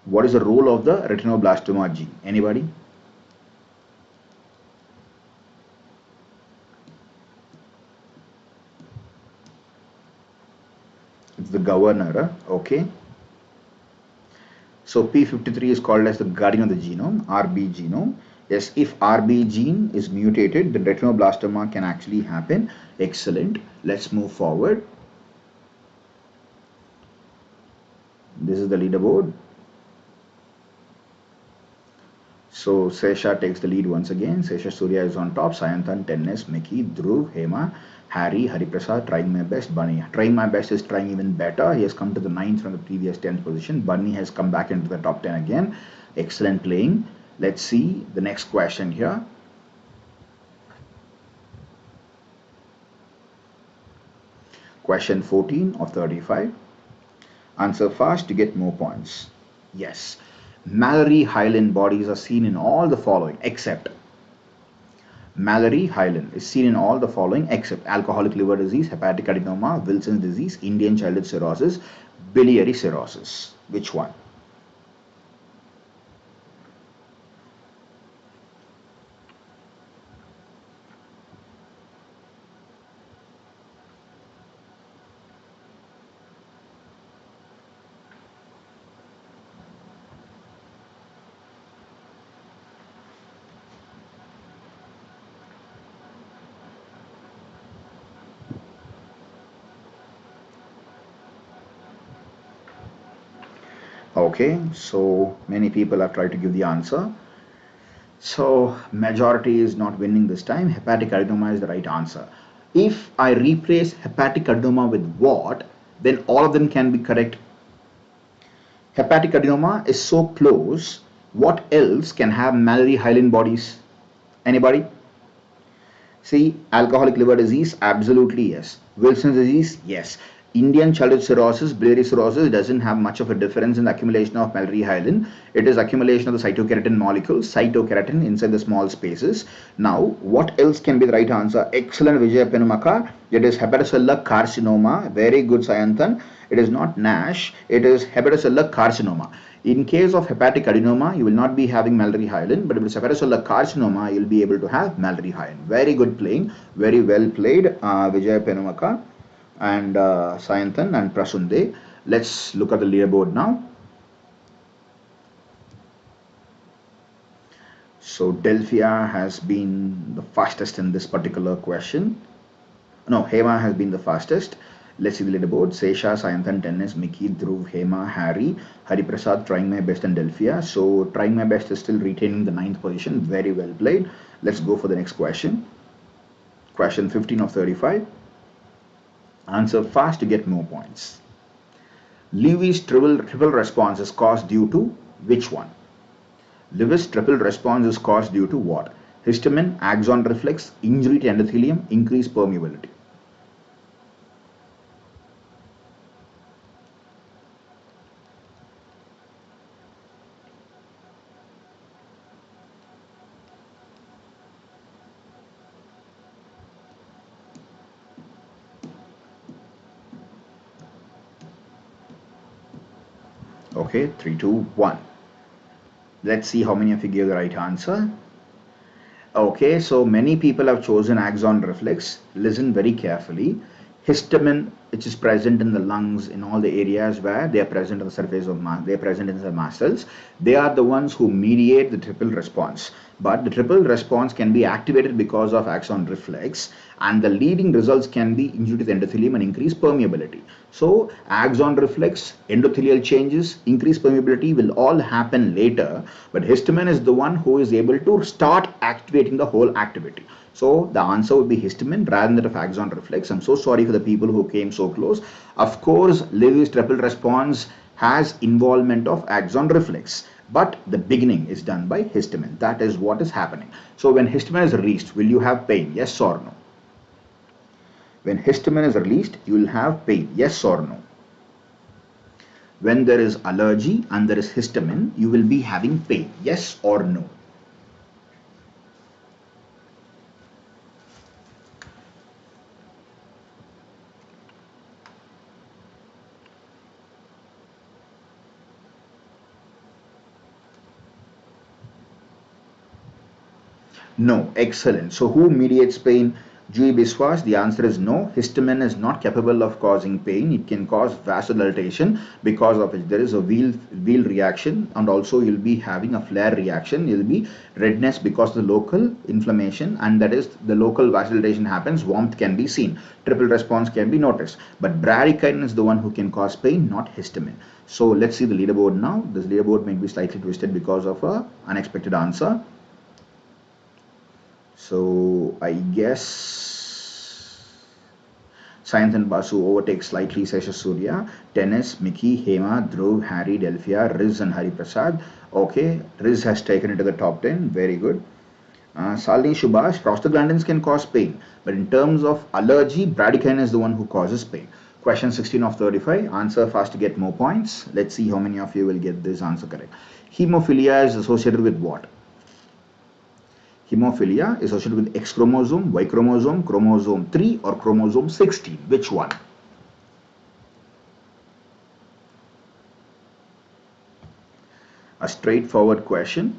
What is the role of the retinoblastoma gene? Anybody? It's the governor, okay. So P53 is called as the guardian of the genome, RB genome. Yes, if RB gene is mutated, the retinoblastoma can actually happen. Excellent. Let's move forward. This is the leaderboard. So Sesha takes the lead once again. Sesha Surya is on top. Sayantan, Tennis, Mickey, Dhruv, Hema, Harry, Hariprasad, trying my best. Bunny. Trying my best is trying even better. He has come to the 9th from the previous 10th position. Bunny has come back into the top 10 again. Excellent playing. Let's see the next question here. Question 14 of 35. Answer fast to get more points. Yes. Mallory-Hyland bodies are seen in all the following except Mallory-Hyland is seen in all the following except alcoholic liver disease, hepatic adenoma, Wilson's disease, Indian childhood cirrhosis, biliary cirrhosis. Which one? Okay, so many people have tried to give the answer. So majority is not winning this time. Hepatic adenoma is the right answer. If I replace hepatic adenoma with what, then all of them can be correct. Hepatic adenoma is so close. What else can have Mallory-Hyland bodies? Anybody? See, alcoholic liver disease, absolutely yes. Wilson's disease, yes. Indian childhood cirrhosis, biliary cirrhosis doesn't have much of a difference in the accumulation of Mallory-Hyland. It is accumulation of the cytokeratin molecules, cytokeratin inside the small spaces. Now, what else can be the right answer? Excellent, Vijay Penumaka. It is hepatocellular carcinoma. Very good, Sayantan. It is not NASH. It is hepatocellular carcinoma. In case of hepatic adenoma, you will not be having Mallory-Hyland, but if it's hepatocellular carcinoma, you'll be able to have Mallory-Hyland. Very good playing, very well played, Vijay Penumaka and Sayantan and Prasunde. Let's look at the leaderboard now. So Delphia has been the fastest in this particular question. No, Hema has been the fastest. Let's see the leaderboard. Sesha, Sayantan, Tennis, Mickey, Dhruv, Hema, Harry, Hariprasad, trying my best, and Delphia. So trying my best is still retaining the 9th position. Very well played. Let's go for the next question. Question 15 of 35. Answer fast to get more points. Lewis triple response is caused due to which one? Lewis triple response is caused due to what? Histamine, axon reflex, injury to endothelium, increased permeability. Okay, 3, 2, 1. Let's see how many of you gave the right answer. Okay, so many people have chosen axon reflex. Listen very carefully. Histamine, which is present in the lungs, in all the areas where they are present on the surface of they are present in the mast cells, they are the ones who mediate the triple response. But the triple response can be activated because of axon reflex, and the leading results can be injury to the endothelium and increased permeability. So axon reflex, endothelial changes, increased permeability will all happen later, but histamine is the one who is able to start activating the whole activity. So the answer would be histamine rather than that of axon reflex. I'm so sorry for the people who came so close. Of course, Lewis triple response has involvement of axon reflex, but the beginning is done by histamine. That is what is happening. So when histamine is released, will you have pain? Yes or no? When histamine is released, you will have pain. Yes or no? When there is allergy and there is histamine, you will be having pain. Yes or no? No. Excellent. So who mediates pain? Jui Biswas, the answer is no. Histamine is not capable of causing pain. It can cause vasodilatation, because of which there is a wheel reaction, and also you'll be having a flare reaction. You'll be redness because of the local inflammation, and that is the local vasodilatation happens. Warmth can be seen. Triple response can be noticed. But bradykinin is the one who can cause pain, not histamine. So let's see the leaderboard now. This leaderboard may be slightly twisted because of a unexpected answer. So I guess Sayanth and Basu overtakes slightly Sesha Surya, Tennis, Mickey, Hema, Dhruv, Harry, Delphia, Riz and Hari Prasad. Okay, Riz has taken it to the top 10. Very good. Salini Subhash, prostaglandins can cause pain, but in terms of allergy, bradykinin is the one who causes pain. Question 16 of 35. Answer fast to get more points. Let's see how many of you will get this answer correct. Hemophilia is associated with what? Hemophilia is associated with X chromosome, Y chromosome, chromosome 3 or chromosome 16. Which one? A straightforward question.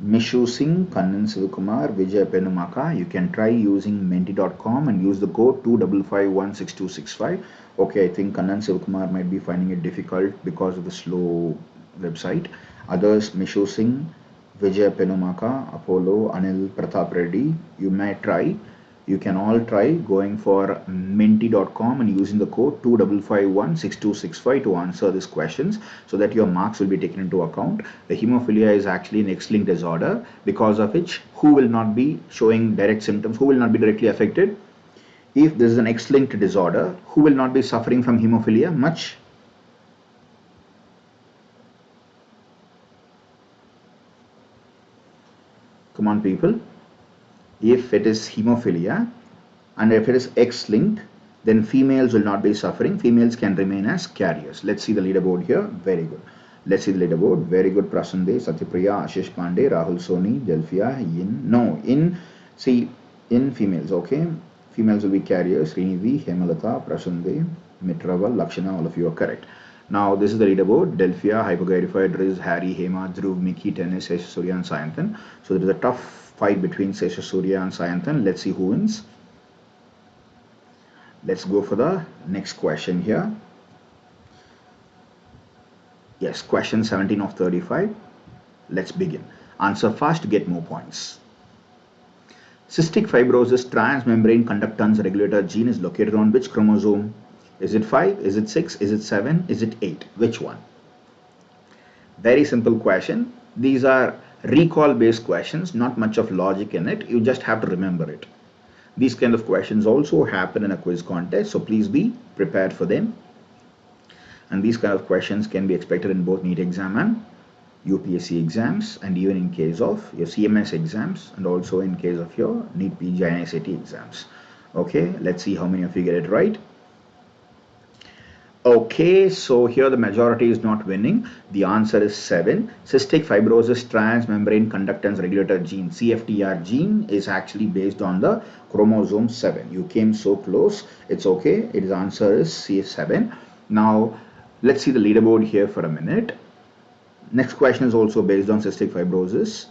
Mishu Singh, Kannan Sivakumar, Vijay Penumaka. You can try using menti.com and use the code 25516265. Okay, I think Kannan Sivakumar might be finding it difficult because of the slow website. Others, Mishu Singh, Vijay Penumaka, Apollo, Anil, Pratap Reddy. You may try. You can all try going for menti.com and using the code 25516265 to answer these questions, so that your marks will be taken into account. The hemophilia is actually an X-linked disorder, because of which who will not be showing direct symptoms, who will not be directly affected? If this is an X-linked disorder, who will not be suffering from hemophilia much? Come on, people. If it is hemophilia and if it is X-linked, then females will not be suffering. Females can remain as carriers. Let's see the leaderboard here. Very good. Let's see the leaderboard. Very good. Prasande, Satyapriya, Ashish Pandey, Rahul Soni, Delphia, in females, okay. Females will be carriers. Srinivi, Hemalata, Prasande, Mitraval, Lakshana, all of you are correct. Now this is the leaderboard. Delphia, Hypoglycemic, Riz, Harry, Hema, Dhruv, Mickey, Tennis, Sesha Surya and Sayanthan. So there is a tough fight between Sesha Surya and Sayanthan. Let's see who wins. Let's go for the next question here. Yes, question 17 of 35. Let's begin. Answer fast to get more points. Cystic fibrosis transmembrane conductance regulator gene is located on which chromosome? Is it 5? Is it 6? Is it 7? Is it 8? Which one? Very simple question. These are recall based questions, not much of logic in it. You just have to remember it. These kind of questions also happen in a quiz contest, so please be prepared for them. And these kind of questions can be expected in both NEET exam and UPSC exams, and even in case of your CMS exams, and also in case of your NEET PG and SAT exams. Okay, let's see how many of you get it right. Okay, so here the majority is not winning. The answer is 7. Cystic fibrosis transmembrane conductance regulator gene, CFTR gene, is actually based on the chromosome 7. You came so close. It's okay. Its answer is C7. Now, let's see the leaderboard here for a minute. Next question is also based on cystic fibrosis.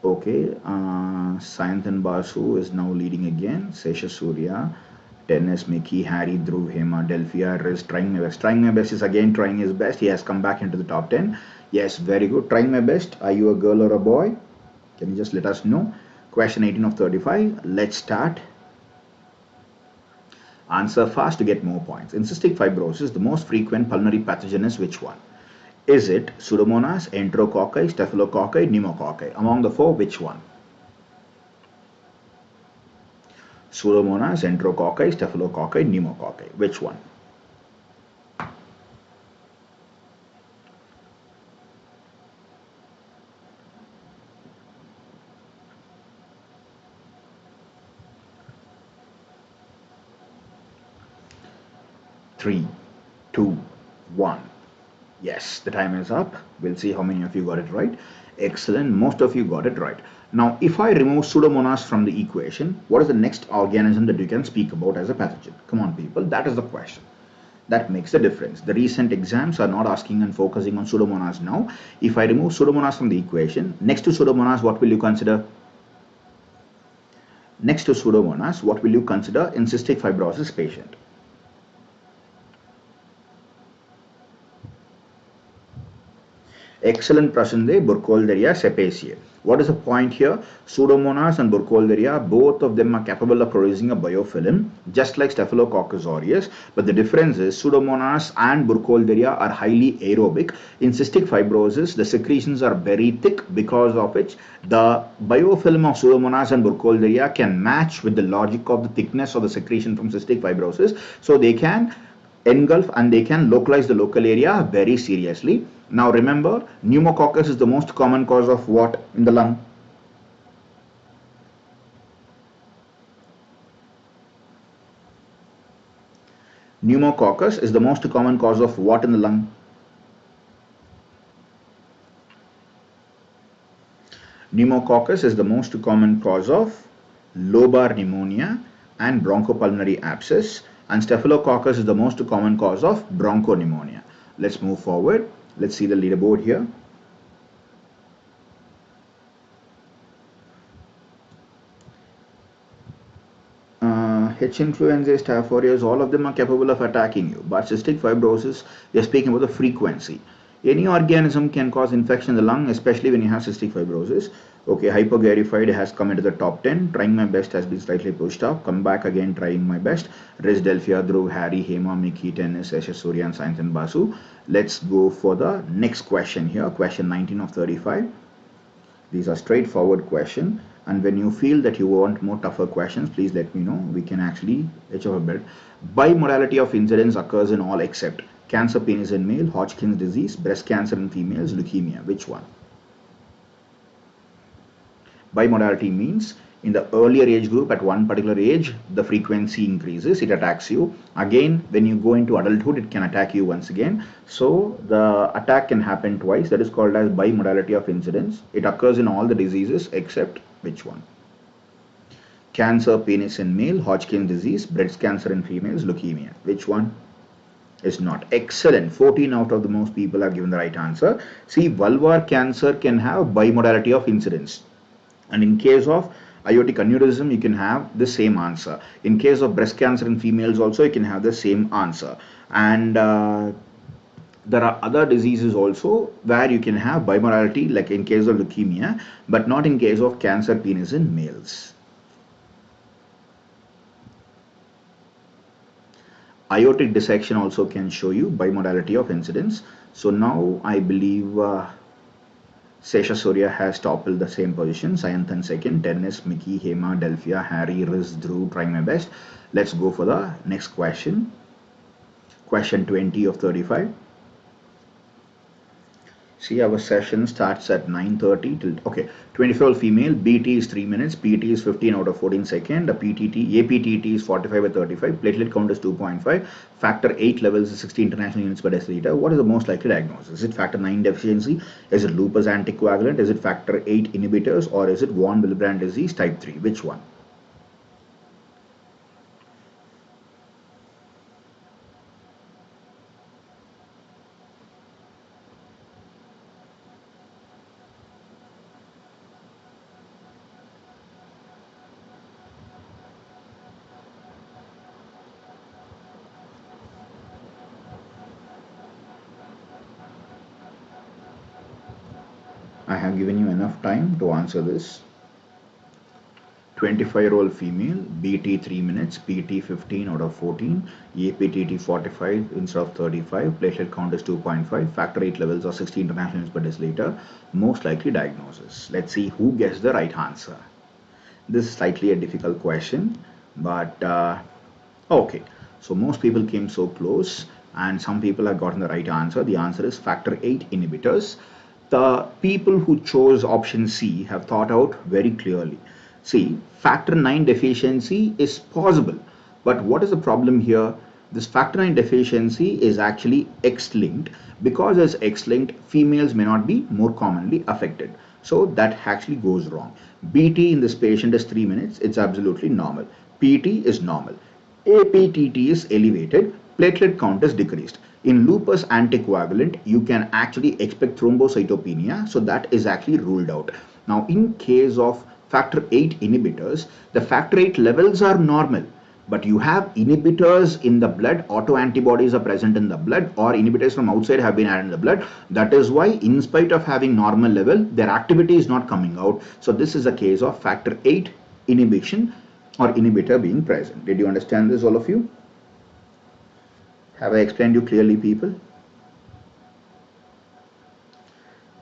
Okay, Sayantan Basu is now leading again. Sesha Surya, Dennis, Mickey, Harry, Dhruv, Hema, Delphia, Riz, trying my best. Trying my best is again trying his best. He has come back into the top 10. Yes, very good. Trying my best. Are you a girl or a boy? Can you just let us know? Question 18 of 35. Let's start. Answer fast to get more points. In cystic fibrosis, the most frequent pulmonary pathogen is which one? Is it Pseudomonas, Enterococci, Staphylococci, Pneumococci? Among the four, which one? Pseudomonas, Enterococci, Staphylococci, Pneumococci. Which one? Three, two, one. Yes, the time is up. We'll see how many of you got it right. Excellent. Most of you got it right. Now, if I remove Pseudomonas from the equation, what is the next organism that you can speak about as a pathogen? Come on, people. That is the question. That makes the difference. The recent exams are not asking and focusing on Pseudomonas now. If I remove Pseudomonas from the equation, next to Pseudomonas, what will you consider? Next to Pseudomonas, what will you consider in cystic fibrosis patient? Excellent, Prasande, Burkholderia cepaceae. What is the point here? Pseudomonas and Burkholderia, both of them are capable of producing a biofilm, just like Staphylococcus aureus. But the difference is Pseudomonas and Burkholderia are highly aerobic. In cystic fibrosis, the secretions are very thick, because of which the biofilm of Pseudomonas and Burkholderia can match with the logic of the thickness of the secretion from cystic fibrosis. So they can engulf and they can localize the local area very seriously. Now remember, pneumococcus is the most common cause of what in the lung? Pneumococcus is the most common cause of what in the lung? Pneumococcus is the most common cause of lobar pneumonia and bronchopulmonary abscess, and Staphylococcus is the most common cause of bronchopneumonia. Let's move forward. Let's see the leaderboard here. H. influenzae, Staph aureus, all of them are capable of attacking you. But cystic fibrosis, we are speaking about the frequency. Any organism can cause infection in the lung, especially when you have cystic fibrosis. Okay, hypogarifide has come into the top 10. Trying my best has been slightly pushed up. Come back again, trying my best. Riz, Delphia, Dhruv, Harry, Hema, Mickey, Tennis, Esha, Surya, and Science and Basu. Let's go for the next question here. Question 19 of 35. These are straightforward questions. And when you feel that you want more tougher questions, please let me know. We can actually edge of a bit. Bimodality of incidence occurs in all except cancer penis in male, Hodgkin's disease, breast cancer in females, leukemia. Which one? Bimodality means in the earlier age group at one particular age, the frequency increases, it attacks you. Again, when you go into adulthood, it can attack you once again. So the attack can happen twice. That is called as bimodality of incidence. It occurs in all the diseases except which one? Cancer penis in male, Hodgkin disease, breast cancer in females, leukemia. Which one? Is not. Excellent. 14 out of the most people have given the right answer. See, vulvar cancer can have bimodality of incidence. And in case of aortic aneurysm, you can have the same answer. In case of breast cancer in females also, you can have the same answer. And there are other diseases also where you can have bimodality, like in case of leukemia, but not in case of cancer penis in males. Aortic dissection also can show you bimodality of incidence. So now I believe Sesha Surya has toppled the same position. Sayantan second, Dennis, Mickey, Hema, Delphia, Harry, Riz, Dhruv, trying my best. Let's go for the next question. Question 20 of 35. See, our session starts at 9:30 till, okay, 24 female, BT is 3 minutes, PT is 15 out of 14 second, the PTT, APTT is 45 by 35, platelet count is 2.5, factor 8 levels is 60 international units per deciliter. What is the most likely diagnosis? Is it factor 9 deficiency? Is it lupus anticoagulant? Is it factor 8 inhibitors? Or is it von Willebrand disease type 3? Which one? I have given you enough time to answer this. 25-year-old female, BT 3 minutes, PT 15 out of 14, APTT 45 instead of 35, platelet count is 2.5, factor 8 levels are 60 international units per deciliter, most likely diagnosis. Let's see who gets the right answer. This is slightly a difficult question, but okay. So most people came so close, and some people have gotten the right answer. The answer is factor 8 inhibitors. The people who chose option C have thought out very clearly. See, factor 9 deficiency is possible, but what is the problem here? This factor 9 deficiency is actually X-linked. Because it's X-linked, females may not be more commonly affected. So that actually goes wrong. BT in this patient is 3 minutes. It's absolutely normal. PT is normal. APTT is elevated. Platelet count is decreased. In lupus anticoagulant, you can actually expect thrombocytopenia. So that is actually ruled out. Now, in case of factor 8 inhibitors, the factor 8 levels are normal. But you have inhibitors in the blood, autoantibodies are present in the blood, or inhibitors from outside have been added in the blood. That is why, in spite of having normal level, their activity is not coming out. So this is a case of factor 8 inhibition or inhibitor being present. Did you understand this, all of you? Have I explained you clearly, people?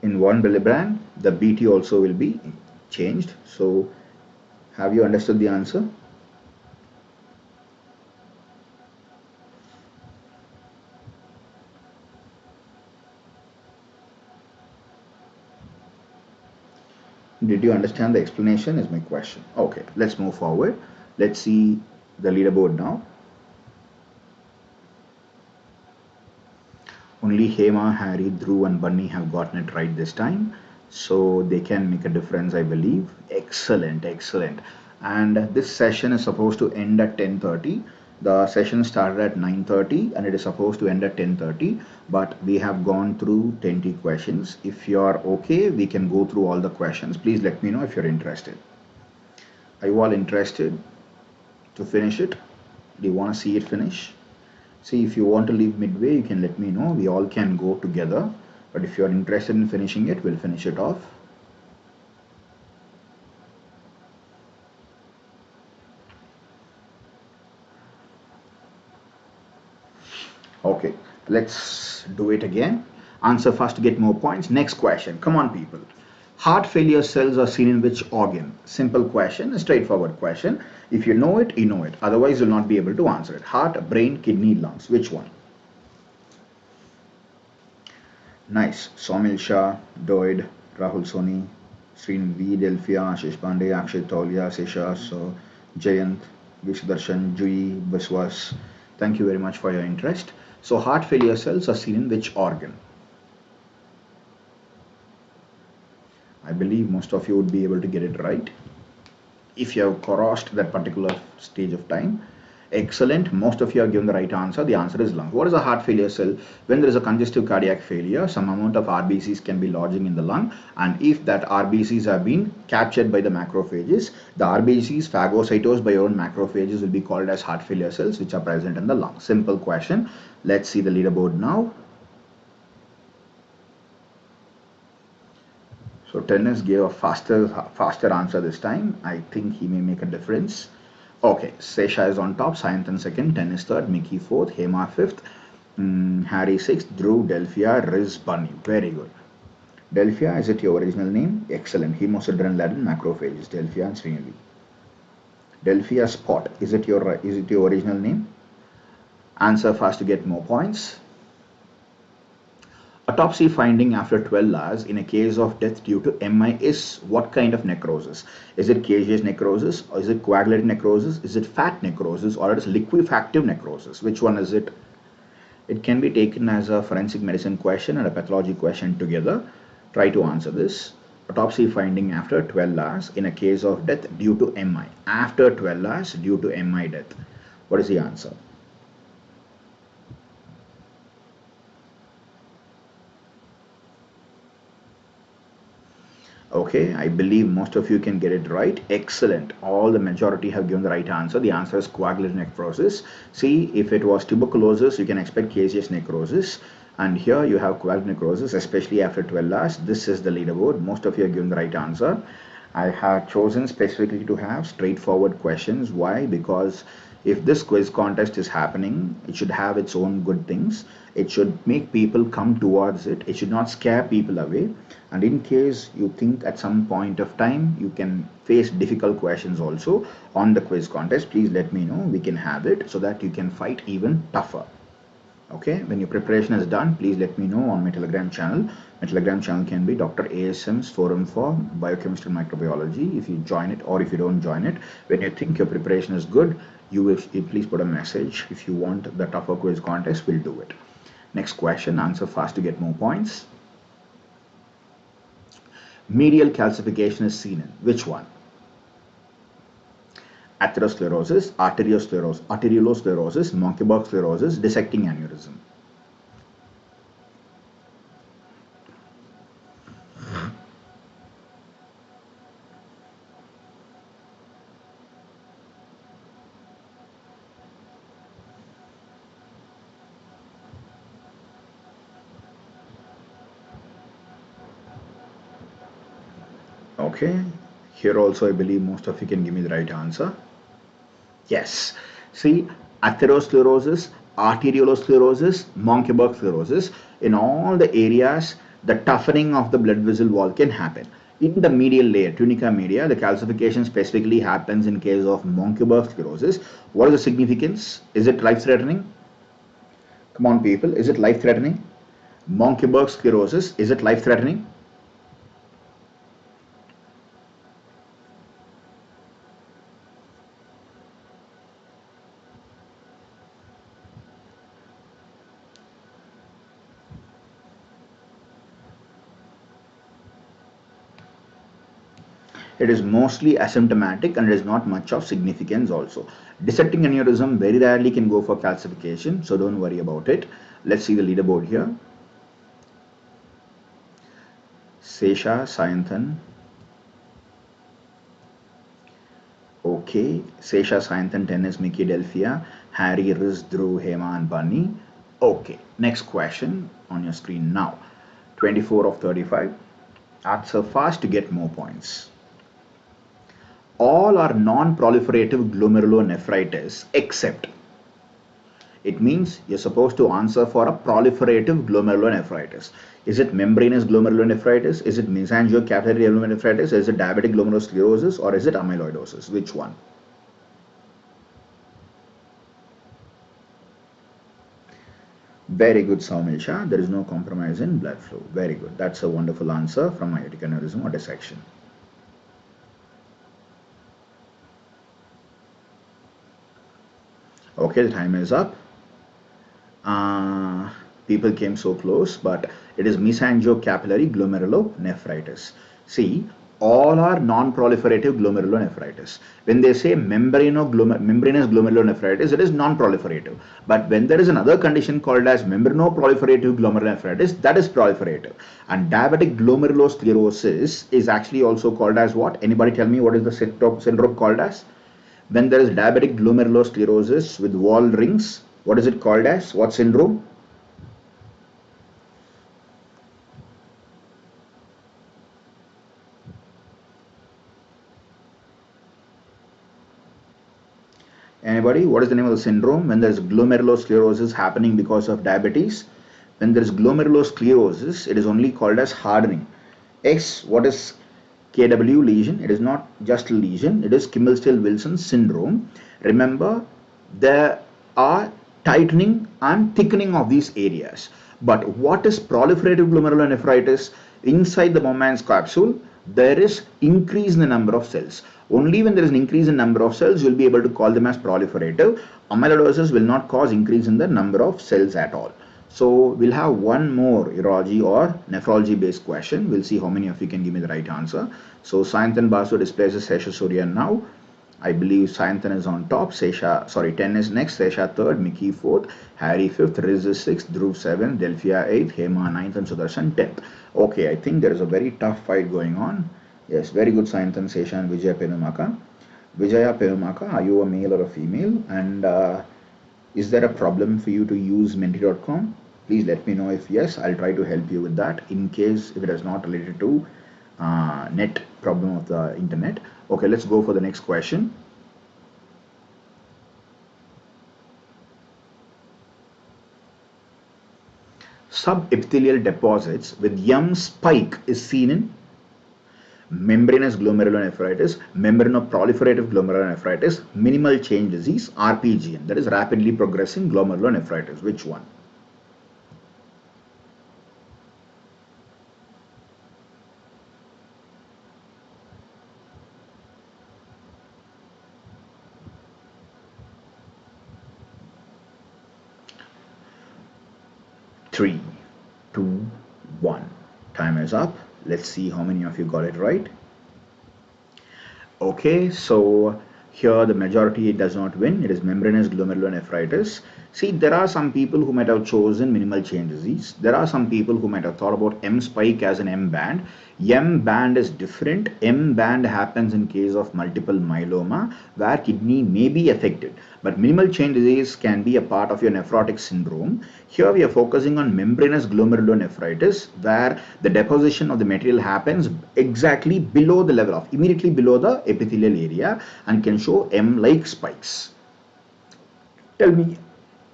In von Willebrand, the BT also will be changed. So have you understood the answer? Did you understand the explanation is my question. Okay, let's move forward. Let's see the leaderboard now. Only Hema, Harry, Dhruv and Bunny have gotten it right this time. So they can make a difference, I believe. Excellent, excellent. And this session is supposed to end at 10:30. The session started at 9:30 and it is supposed to end at 10:30, but we have gone through 20 questions. If you are okay, we can go through all the questions. Please let me know if you're interested. Are you all interested to finish it? Do you want to see it finish? See, if you want to leave midway, you can let me know. We all can go together. But if you're interested in finishing it, we'll finish it off. Okay, let's do it again. Answer first to get more points. Next question. Come on, people. Heart failure cells are seen in which organ? Simple question, a straightforward question. If you know it, you know it. Otherwise, you'll not be able to answer it. Heart, brain, kidney, lungs. Which one? Nice. Somil Shah, Doid, Rahul Soni, Srin V, Delphia, Ashish Pandey, Akshay Taulia, Seshas, Jayant, Vishdarshan, Jui, Baswas. Thank you very much for your interest. So heart failure cells are seen in which organ? I believe most of you would be able to get it right if you have crossed that particular stage of time. Excellent. Most of you have given the right answer. The answer is lung. What is a heart failure cell? When there is a congestive cardiac failure, some amount of RBCs can be lodging in the lung, and if that RBCs have been captured by the macrophages, the RBCs phagocytosed by your own macrophages will be called as heart failure cells, which are present in the lung. Simple question. Let's see the leaderboard now. So Tennis gave a faster answer this time. I think he may make a difference. Okay, Sesha is on top, Sayantan second, Tennis third, Mickey fourth, Hema fifth, Harry sixth, Dhruv, Delphia, Riz, Bunny. Very good. Delphia, is it your original name? Excellent. Hemosiderin macrophages, Delphia and Srinavi. Delphia Spot, is it your original name? Answer fast to get more points. Autopsy finding after 12 hours in a case of death due to MI is what kind of necrosis? Is it caseous necrosis, or is it coagulated necrosis, is it fat necrosis, or it is liquefactive necrosis? Which one is it? It can be taken as a forensic medicine question and a pathology question together. Try to answer this. Autopsy finding after 12 hours in a case of death due to MI. After 12 hours due to MI death. What is the answer? Okay, I believe most of you can get it right. Excellent. All the majority have given the right answer. The answer is coagulated necrosis. See, if it was tuberculosis, you can expect caseous necrosis. And here you have coagulated necrosis, especially after 12 hours. This is the leaderboard. Most of you have given the right answer. I have chosen specifically to have straightforward questions. Why? Because if this quiz contest is happening, it should have its own good things. It should make people come towards it. It should not scare people away. And in case you think at some point of time you can face difficult questions also on the quiz contest, please let me know. We can have it so that you can fight even tougher. Okay, when your preparation is done, please let me know on my Telegram channel. My Telegram channel can be Dr. ASM's Forum for Biochemistry and Microbiology. If you join it or if you don't join it, when you think your preparation is good, you please put a message. If you want the tougher quiz contest, we'll do it. Next question, answer fast to get more points. Medial calcification is seen in which one? Atherosclerosis, arteriolosclerosis, monkeypox sclerosis, dissecting aneurysm. Okay, here also I believe most of you can give me the right answer. Yes, see, atherosclerosis, arteriolosclerosis, monkeypox sclerosis, in all the areas, the toughening of the blood vessel wall can happen. In the medial layer, tunica media, the calcification specifically happens in case of monkeypox sclerosis. What is the significance? Is it life-threatening? Come on, people, is it life-threatening? Monkeypox sclerosis, is it life-threatening? It is mostly asymptomatic and it is not much of significance also. Dissecting aneurysm very rarely can go for calcification, so don't worry about it. Let's see the leaderboard here. Sesha, Sayanthan. Okay, Sesha, Sayanthan, Tennis, Mickey, Delphia, Harry, Riz, Drew, Hema and Bunny. Okay, next question on your screen now. 24 of 35. Answer fast to get more points. All are non-proliferative glomerulonephritis except, it means you're supposed to answer for a proliferative glomerulonephritis. Is it membranous glomerulonephritis? Is it mesangiocapillary glomerulonephritis? Is it diabetic glomerulosclerosis or is it amyloidosis? Which one? Very good, Saumil Shah. There is no compromise in blood flow. Very good. That's a wonderful answer from aortic aneurysm or dissection. Okay, the time is up. People came so close, but it is mesangiocapillary glomerulonephritis. See, all are non-proliferative glomerulonephritis. When they say membranous glomerulonephritis, it is non-proliferative. But when there is another condition called as membranoproliferative glomerulonephritis, that is proliferative. And diabetic glomerulosclerosis is actually also called as what? Anybody tell me what is the syndrome called as? When there is diabetic glomerulosclerosis with wall rings, what is it called as? What syndrome? Anybody? What is the name of the syndrome? When there is glomerulosclerosis happening because of diabetes. When there is glomerulosclerosis, it is only called as hardening. X, what is KW lesion? It is not just a lesion, it is Kimmel-Still-Wilson syndrome. Remember, there are tightening and thickening of these areas. But what is proliferative glomerulonephritis? Inside the Bowman's capsule, there is increase in the number of cells. Only when there is an increase in number of cells, you'll be able to call them as proliferative. Amyloidosis will not cause increase in the number of cells at all. So we'll have one more urology or nephrology based question. We'll see how many of you can give me the right answer. So Sayantan Basu displaces Sesha Surya now. I believe Sayantan is on top, 10 is next, Sesha 3rd, Mickey 4th, Harry 5th, Riz is 6th, Dhruv 7th, Delphia 8th, Hema 9th and Sudarshan 10th. Okay, I think there is a very tough fight going on. Yes, very good Sayantan, Sesha and Vijaya Penumaka. Vijaya Penumaka, are you a male or a female? And is there a problem for you to use menti.com? Please let me know if yes, I'll try to help you with that in case if it is not related to net problem of the internet. Okay, let's go for the next question. Subepithelial deposits with M spike is seen in membranous glomerulonephritis, membranoproliferative glomerulonephritis, minimal change disease, RPGN, that is rapidly progressing glomerulonephritis. Which one? Three, two, one. Time is up. Let's see how many of you got it right. Okay, so here the majority does not win. It is membranous glomerulonephritis. See, there are some people who might have chosen minimal change disease. There are some people who might have thought about M spike as an M band. M band is different. M band happens in case of multiple myeloma where kidney may be affected. But minimal change disease can be a part of your nephrotic syndrome. Here we are focusing on membranous glomerulonephritis where the deposition of the material happens exactly below the level of, immediately below the epithelial area and can show M-like spikes. Tell me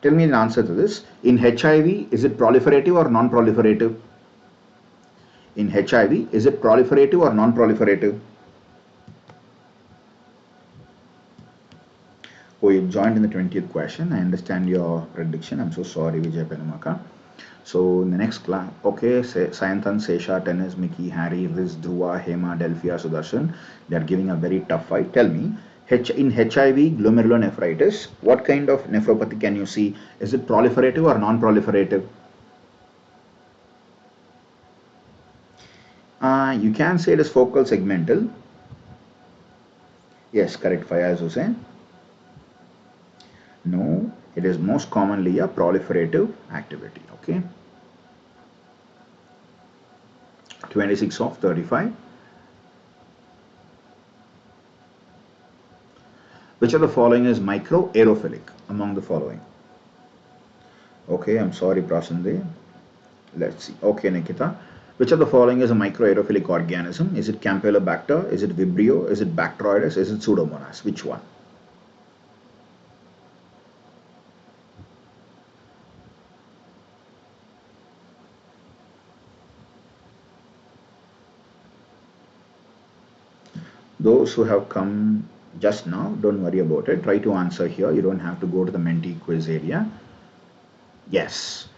an answer to this. In HIV, is it proliferative or non-proliferative? In HIV, is it proliferative or non-proliferative? Oh, you joined in the 20th question. I understand your prediction. I'm so sorry, Vijay Penumaka. So in the next class, okay, Sayantan, Sesha, Tennis, Mickey, Harry, Riz, Dhruva, Hema, Delphia, Sudarshan, they are giving a very tough fight. Tell me, in HIV glomerulonephritis, what kind of nephropathy can you see? Is it proliferative or non-proliferative? You can say it is focal segmental. Yes, correct, Fayaz Hussain. No, it is most commonly a proliferative activity. Okay. 26 of 35. Which of the following is microaerophilic among the following? Okay, I'm sorry, Prasande. Let's see. Okay, Nikita. Which of the following is a microaerophilic organism? Is it Campylobacter? Is it Vibrio? Is it Bacteroides? Is it Pseudomonas? Which one? Those who have come just now, don't worry about it. Try to answer here. You don't have to go to the Menti quiz area. Yes.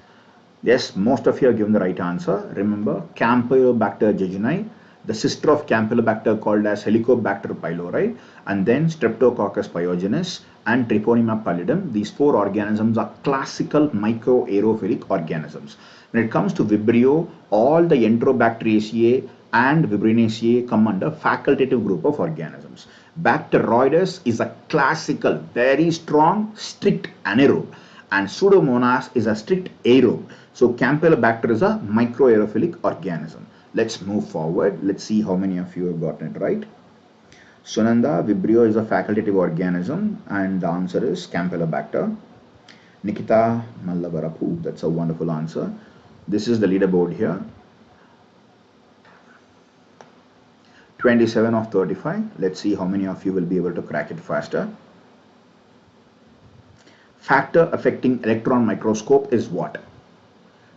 Yes, most of you have given the right answer. Remember, Campylobacter jejuni, the sister of Campylobacter called as Helicobacter pylori, and then Streptococcus pyogenes and Treponema pallidum. These four organisms are classical microaerophilic organisms. When it comes to Vibrio, all the Enterobacteriaceae and Vibrinaceae come under facultative group of organisms. Bacteroides is a classical, very strong, strict anaerobe, and Pseudomonas is a strict aerobe. So Campylobacter is a microaerophilic organism. Let's move forward. Let's see how many of you have gotten it right. Sunanda, Vibrio is a facultative organism, and the answer is Campylobacter. Nikita Mallavarapu, that's a wonderful answer. This is the leaderboard here. 27 of 35. Let's see how many of you will be able to crack it faster. Factor affecting electron microscope is what?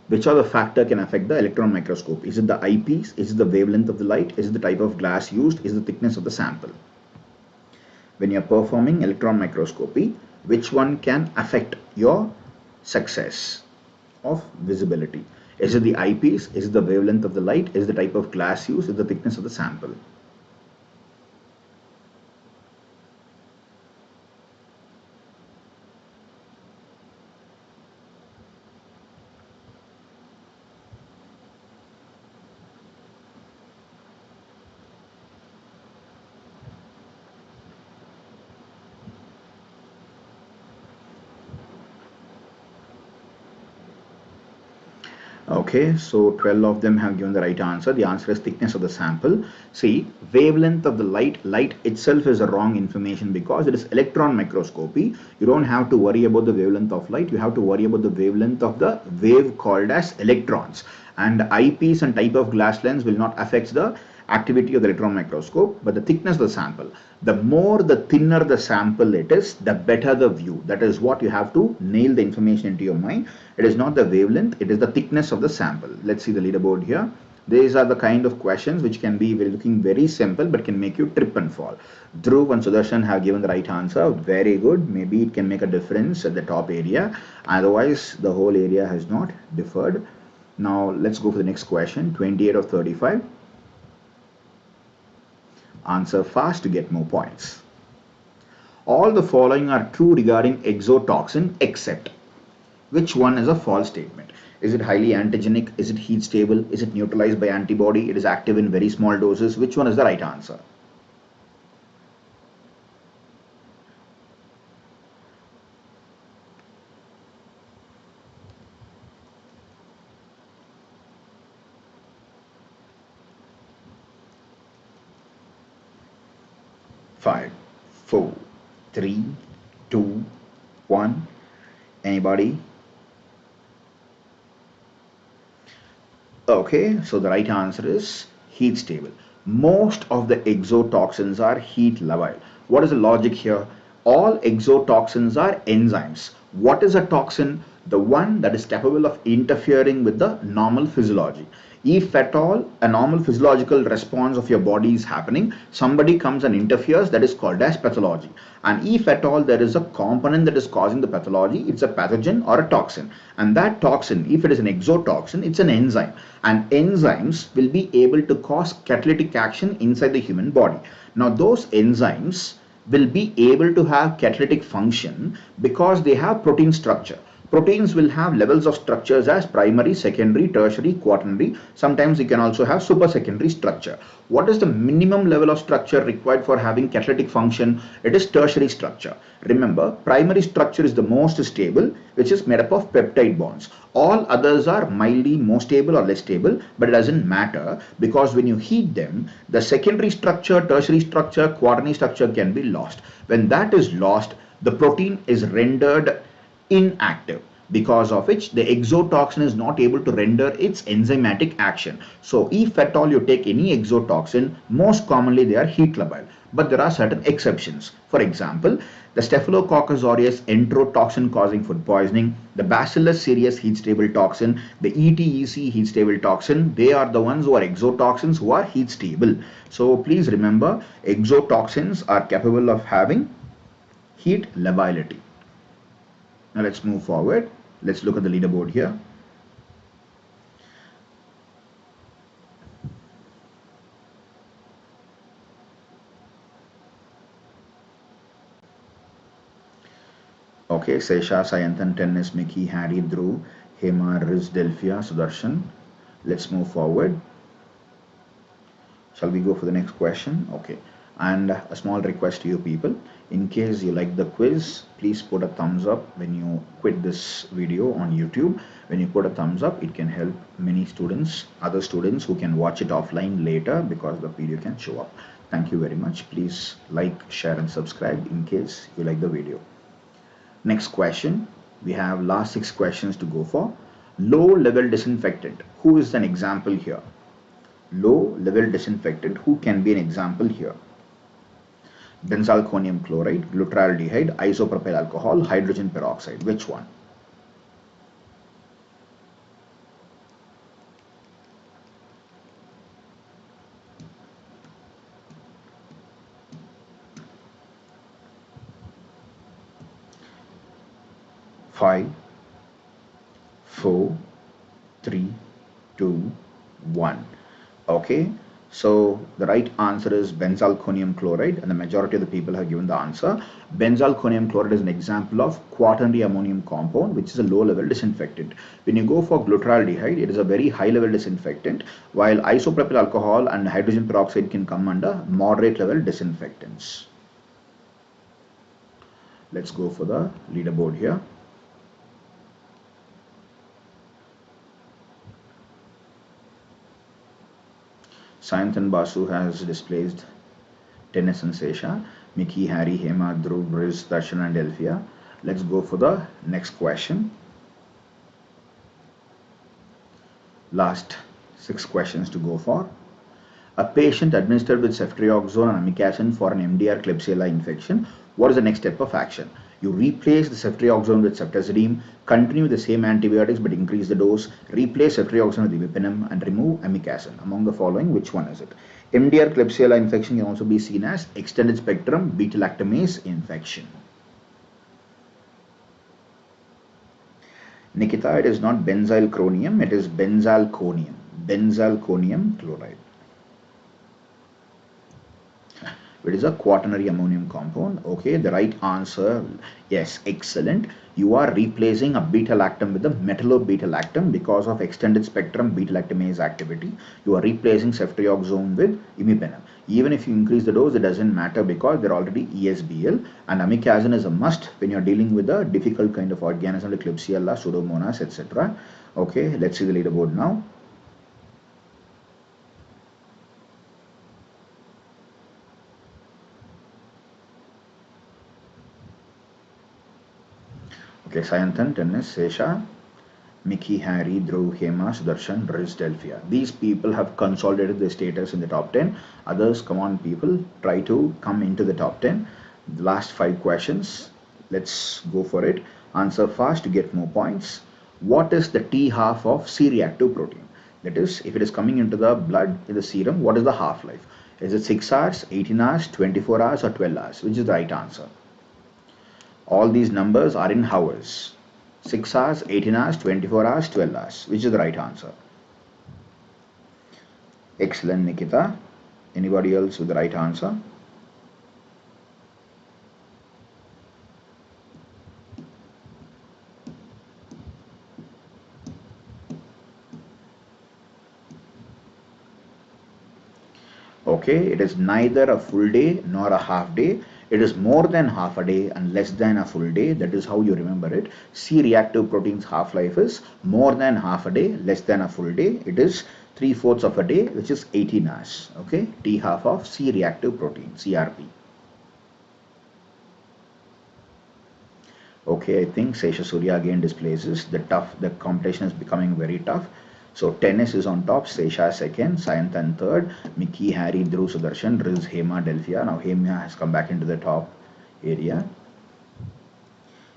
Which other factor can affect the electron microscope? Is it the eyepiece? Is it the wavelength of the light? Is it the type of glass used? Is it the thickness of the sample? When you are performing electron microscopy, which one can affect your success? of visibility? Is it the eyepiece? Is it the wavelength of the light? Is it the type of glass used? Is it the thickness of the sample? Okay, so 12 of them have given the right answer. The answer is thickness of the sample. See, wavelength of the light itself is a wrong information because it is electron microscopy. You don't have to worry about the wavelength of light. You have to worry about the wavelength of the wave called as electrons. And the eyepiece and type of glass lens will not affect the activity of the electron microscope, but the thickness of the sample. The more the thinner the sample it is, the better the view. That is what you have to nail the information into your mind. It is not the wavelength, it is the thickness of the sample. Let's see the leaderboard here. These are the kind of questions which can be looking very simple but can make you trip and fall. Dhruv and Sudarshan have given the right answer. Very good. Maybe it can make a difference at the top area. Otherwise, the whole area has not differed. Now, let's go for the next question. 28 of 35. Answer fast to get more points. All the following are true regarding exotoxin except. Which one is a false statement? Is it highly antigenic? Is it heat stable? Is it neutralized by antibody? It is active in very small doses. Which one is the right answer? Five, four, three, two, one. Anybody? Okay, so the right answer is heat stable. Most of the exotoxins are heat labile. What is the logic here? All exotoxins are enzymes. What is a toxin? The one that is capable of interfering with the normal physiology. If at all a normal physiological response of your body is happening, somebody comes and interferes, that is called as pathology. And if at all there is a component that is causing the pathology, it's a pathogen or a toxin. And that toxin, if it is an exotoxin, it's an enzyme. And enzymes will be able to cause catalytic action inside the human body. Now those enzymes will be able to have catalytic function because they have protein structure. Proteins will have levels of structures as primary, secondary, tertiary, quaternary. Sometimes you can also have supersecondary structure. What is the minimum level of structure required for having catalytic function? It is tertiary structure. Remember, primary structure is the most stable, which is made up of peptide bonds. All others are mildly more stable or less stable, but it doesn't matter because when you heat them, the secondary structure, tertiary structure, quaternary structure can be lost. When that is lost, the protein is rendered inactive, because of which the exotoxin is not able to render its enzymatic action. So if at all you take any exotoxin, most commonly they are heat labile, but there are certain exceptions. For example, the Staphylococcus aureus enterotoxin causing food poisoning, the Bacillus cereus heat stable toxin, the ETEC heat stable toxin, they are the ones who are exotoxins who are heat stable. So please remember, exotoxins are capable of having heat lability. Now let's move forward. Let's look at the leaderboard here. Okay, Sesha, Sayanthan, Tennis, Mickey, Harry, Dhruv, Hema, Riz, Delphia, Sudarshan. Let's move forward. Shall we go for the next question? Okay. And a small request to you people, in case you like the quiz, please put a thumbs up when you quit this video on YouTube. When you put a thumbs up, it can help many students, other students who can watch it offline later because the video can show up. Thank you very much. Please like, share and subscribe in case you like the video. Next question. We have last 6 questions to go for. Low level disinfectant. Who is an example here? Low level disinfectant. Who can be an example here? Benzalkonium chloride, glutaraldehyde, isopropyl alcohol, hydrogen peroxide. Which one? Five, 4, 3, 2, 1. Okay, so the right answer is benzalkonium chloride, and the majority of the people have given the answer. Benzalkonium chloride is an example of quaternary ammonium compound, which is a low level disinfectant. When you go for glutaraldehyde, it is a very high level disinfectant, while isopropyl alcohol and hydrogen peroxide can come under moderate level disinfectants. Let's go for the leaderboard here. Sayantan Basu has displaced Dennis and Sesha, Mickey, Harry, Hema, Dhruv, Briz, Darshan and Delphia. Let's go for the next question. Last 6 questions to go for. A patient administered with ceftriaxone and amikacin for an MDR Klebsiella infection. What is the next step of action? You replace the ceftriaxone with ceftazidime, continue with the same antibiotics but increase the dose, replace ceftriaxone with imipenem and remove amikacin. Among the following, which one is it? MDR Klebsiella infection can also be seen as extended spectrum beta-lactamase infection. Nikita, it is not benzylchronium, it is benzalkonium. Benzalkonium chloride. It is a quaternary ammonium compound. Okay, the right answer, yes, excellent. You are replacing a beta-lactam with a metallo-beta-lactam because of extended spectrum beta-lactamase activity. You are replacing ceftriaxone with imipenem. Even if you increase the dose, it doesn't matter because they're already ESBL, and amikacin is a must when you're dealing with a difficult kind of organism like Klebsiella, Pseudomonas, etc. Okay, let's see the leaderboard now. Okay, Sayantan, Dennis, Sesha, Mickey, Harry, Dhruv, Hema, Sudarshan, Riz, Delphia. These people have consolidated their status in the top 10. Others, come on people, try to come into the top 10. The last 5 questions, let's go for it. Answer fast to get more points. What is the T half of C-reactive protein? That is, if it is coming into the blood, in the serum, what is the half-life? Is it 6 hours, 18 hours, 24 hours or 12 hours? Which is the right answer? All these numbers are in hours. 6 hours, 18 hours, 24 hours, 12 hours. Which is the right answer? Excellent, Nikita. Anybody else with the right answer? Okay, it is neither a full day nor a half day. It is more than half a day and less than a full day. That is how you remember it. C-reactive protein's half-life is more than half a day, less than a full day. It is 3/4 of a day, which is 18 hours. Okay, T half of C-reactive protein, CRP. Okay, I think Sesha Surya again displaces the competition is becoming very tough. So tennis is on top, Sesha second, Sayantan third, Mickey, Harry, Dhruv, Sudarshan, Riz, Hema, Delphia. Now Hema has come back into the top area.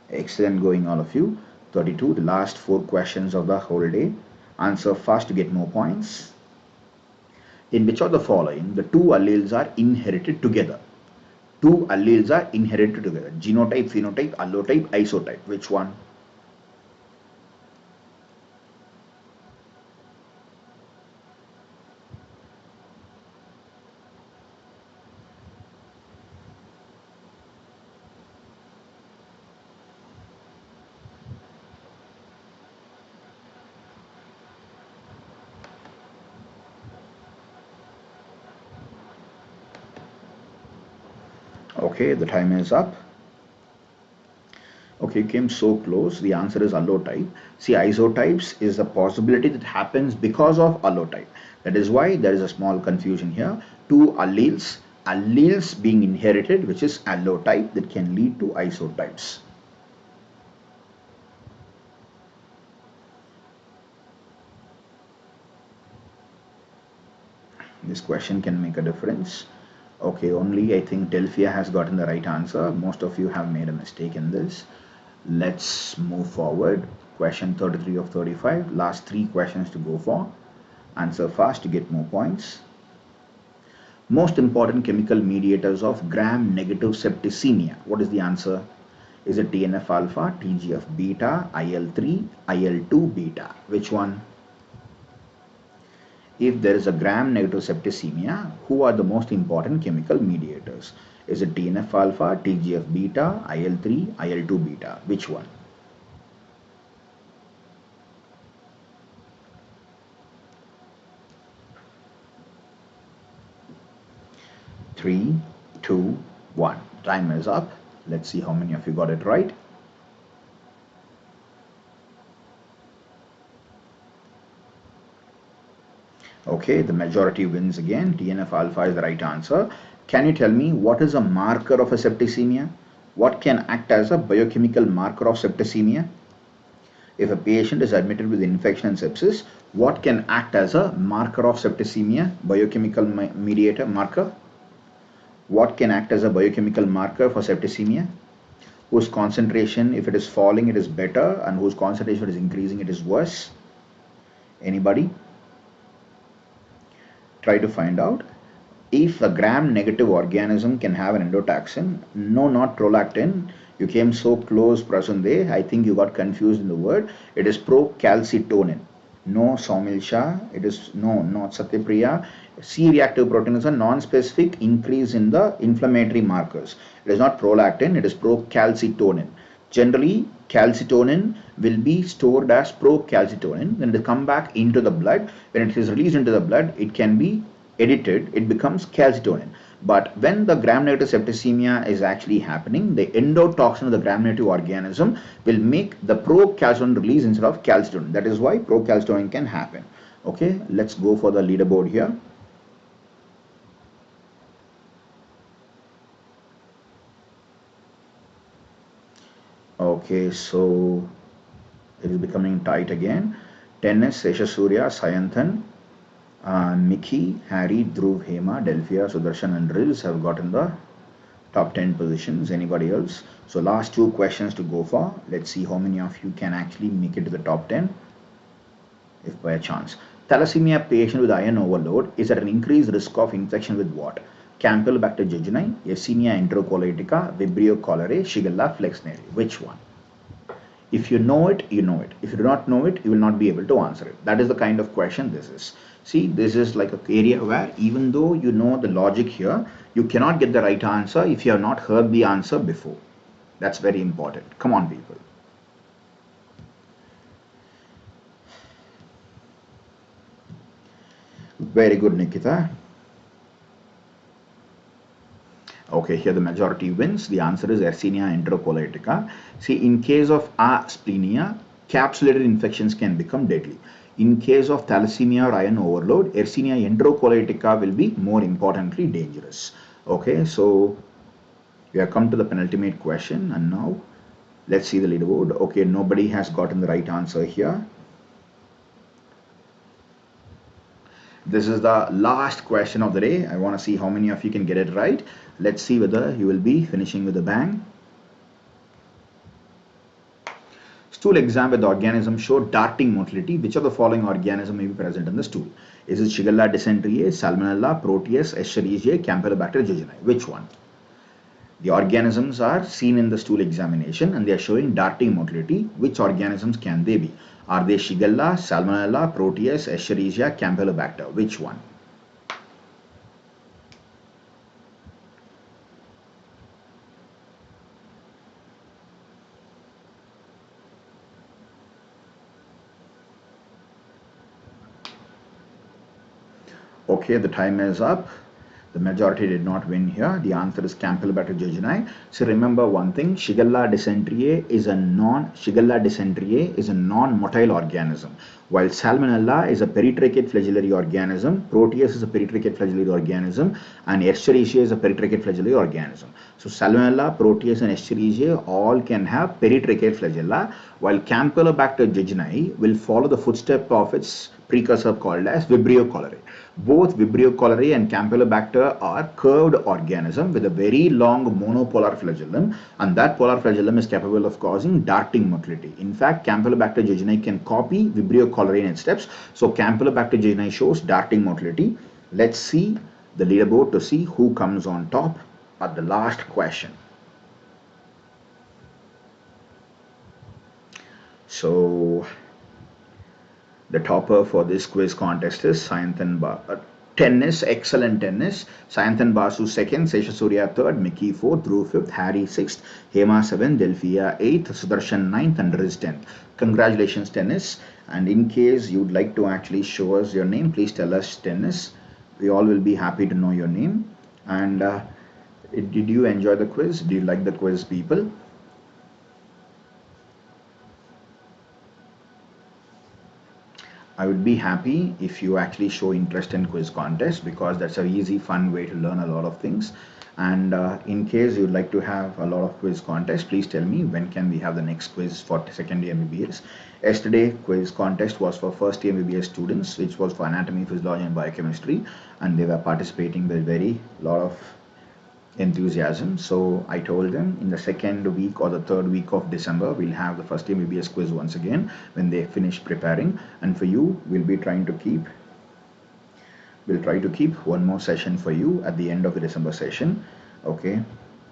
Excellent going all of you. 32, the last 4 questions of the whole day. Answer fast to get more points. In which of the following the 2 alleles are inherited together? 2 alleles are inherited together. Genotype, phenotype, allotype, isotype. Which one? Okay, the time is up. Okay, you came so close. The answer is allotype. See, isotypes is a possibility that happens because of allotype. That is why there is a small confusion here. 2 alleles being inherited, which is allotype, that can lead to isotypes. This question can make a difference. Okay, only I think Delphia has gotten the right answer. Most of you have made a mistake in this. Let's move forward. Question 33 of 35. Last 3 questions to go for. Answer fast to get more points. Most important chemical mediators of gram-negative septicemia. What is the answer? Is it TNF alpha, TGF beta, IL-3, IL-2 beta? Which one? If there is a gram-negative septicemia, who are the most important chemical mediators? Is it TNF alpha, TGF beta, IL-3, IL-2 beta? Which one? Three, two, one. Time is up. Let's see how many of you got it right. Okay, the majority wins again. TNF alpha is the right answer. Can you tell me what is a marker of a septicemia? What can act as a biochemical marker of septicemia? If a patient is admitted with infection and sepsis, what can act as a marker of septicemia? Biochemical mediator marker? What can act as a biochemical marker for septicemia? Whose concentration, if it is falling, it is better, and whose concentration is increasing, it is worse? Anybody? Try to find out. If a gram-negative organism can have an endotoxin, no, not prolactin. You came so close, Prasunde. I think you got confused in the word. It is procalcitonin. No, Saumil Shah. It is no, not Satyapriya. C-reactive protein is a non-specific increase in the inflammatory markers. It is not prolactin. It is procalcitonin. Generally, calcitonin will be stored as procalcitonin. When it comes back into the blood, when it is released into the blood, it can be edited, it becomes calcitonin. But when the gram-negative septicemia is actually happening, the endotoxin of the gram-negative organism will make the procalcitonin release instead of calcitonin. That is why procalcitonin can happen. Okay, let's go for the leaderboard here. Okay, so it is becoming tight again. Tennis, Sesha Surya, Sayanthan, Mickey, Harry, Dhruv, Hema, Delphia, Sudarshan and Drills have gotten the top 10 positions. Anybody else? So last two questions to go for. Let's see how many of you can actually make it to the top 10 if by a chance. Thalassemia patient with iron overload is at an increased risk of infection with what? Campylobacter jejuni, Yersinia enterocolitica, Vibrio cholerae, Shigella flexneri. Which one? If you know it, you know it. If you do not know it, you will not be able to answer it. That is the kind of question this is. See, this is like an area where even though you know the logic here, you cannot get the right answer if you have not heard the answer before. That's very important. Come on, people. Very good, Nikita. Okay, here the majority wins. The answer is Yersinia enterocolitica. See, in case of asplenia, capsulated infections can become deadly. In case of thalassemia or iron overload, Yersinia enterocolitica will be more importantly dangerous. Okay, so we have come to the penultimate question, and now let's see the leaderboard. Okay, nobody has gotten the right answer here. This is the last question of the day. I want to see how many of you can get it right. Let's see whether you will be finishing with a bang. Stool exam with the organism showed darting motility. Which of the following organism may be present in the stool? Is it Shigella dysenteriae, Salmonella, Proteus, Escherichia, Campylobacter jejuni? Which one? The organisms are seen in the stool examination and they are showing darting motility. Which organisms can they be? Are they Shigella, Salmonella, Proteus, Escherichia, Campylobacter? Which one? Okay, the time is up. The majority did not win here. The answer is Campylobacter jejuni. So remember one thing: Shigella dysenteriae is a non-motile organism, while Salmonella is a peritracheate flagellary organism, Proteus is a peritracheate flagellary organism, and Escherichia is a peritracheate flagellary organism. So Salmonella, Proteus, and Escherichia all can have peritracheate flagella, while Campylobacter jejuni will follow the footstep of its precursor called as Vibrio cholerae. Both Vibrio cholerae and Campylobacter are curved organisms with a very long monopolar flagellum, and that polar flagellum is capable of causing darting motility. In fact, Campylobacter jejuni can copy Vibrio cholerae in its steps. So Campylobacter jejuni shows darting motility. Let's see the leaderboard to see who comes on top at the last question. So the topper for this quiz contest is tennis, excellent tennis. Sayanthan Basu second, Seshasuriya third, Mickey fourth, Dhruv fifth, Harry sixth, Hema seventh, Delphia eighth, Sudarshan ninth, and Riz 10th. Congratulations, tennis. And in case you'd like to actually show us your name, please tell us tennis. We all will be happy to know your name. And did you enjoy the quiz? Do you like the quiz, people? I would be happy if you actually show interest in quiz contest, because that's a easy, fun way to learn a lot of things. And in case you'd like to have a lot of quiz contests, please tell me when can we have the next quiz for second year MBBS. Yesterday quiz contest was for first year MBBS students, which was for anatomy, physiology and biochemistry, and they were participating with very lot of enthusiasm. So I told them in the second week or the third week of December we'll have the first year MBBS quiz once again when they finish preparing. And for you, we'll try to keep one more session for you at the end of the December session. Okay.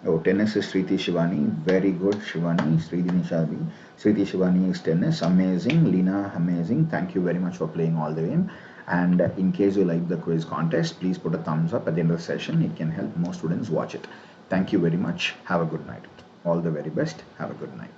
Oh, tennis is Sriti Shivani. Very good, Shivani. Sriti Shivani is tennis. Amazing. Lina, amazing. Thank you very much for playing all the way. And in case you like the quiz contest, please put a thumbs up at the end of the session. It can help more students watch it. Thank you very much. Have a good night. All the very best. Have a good night.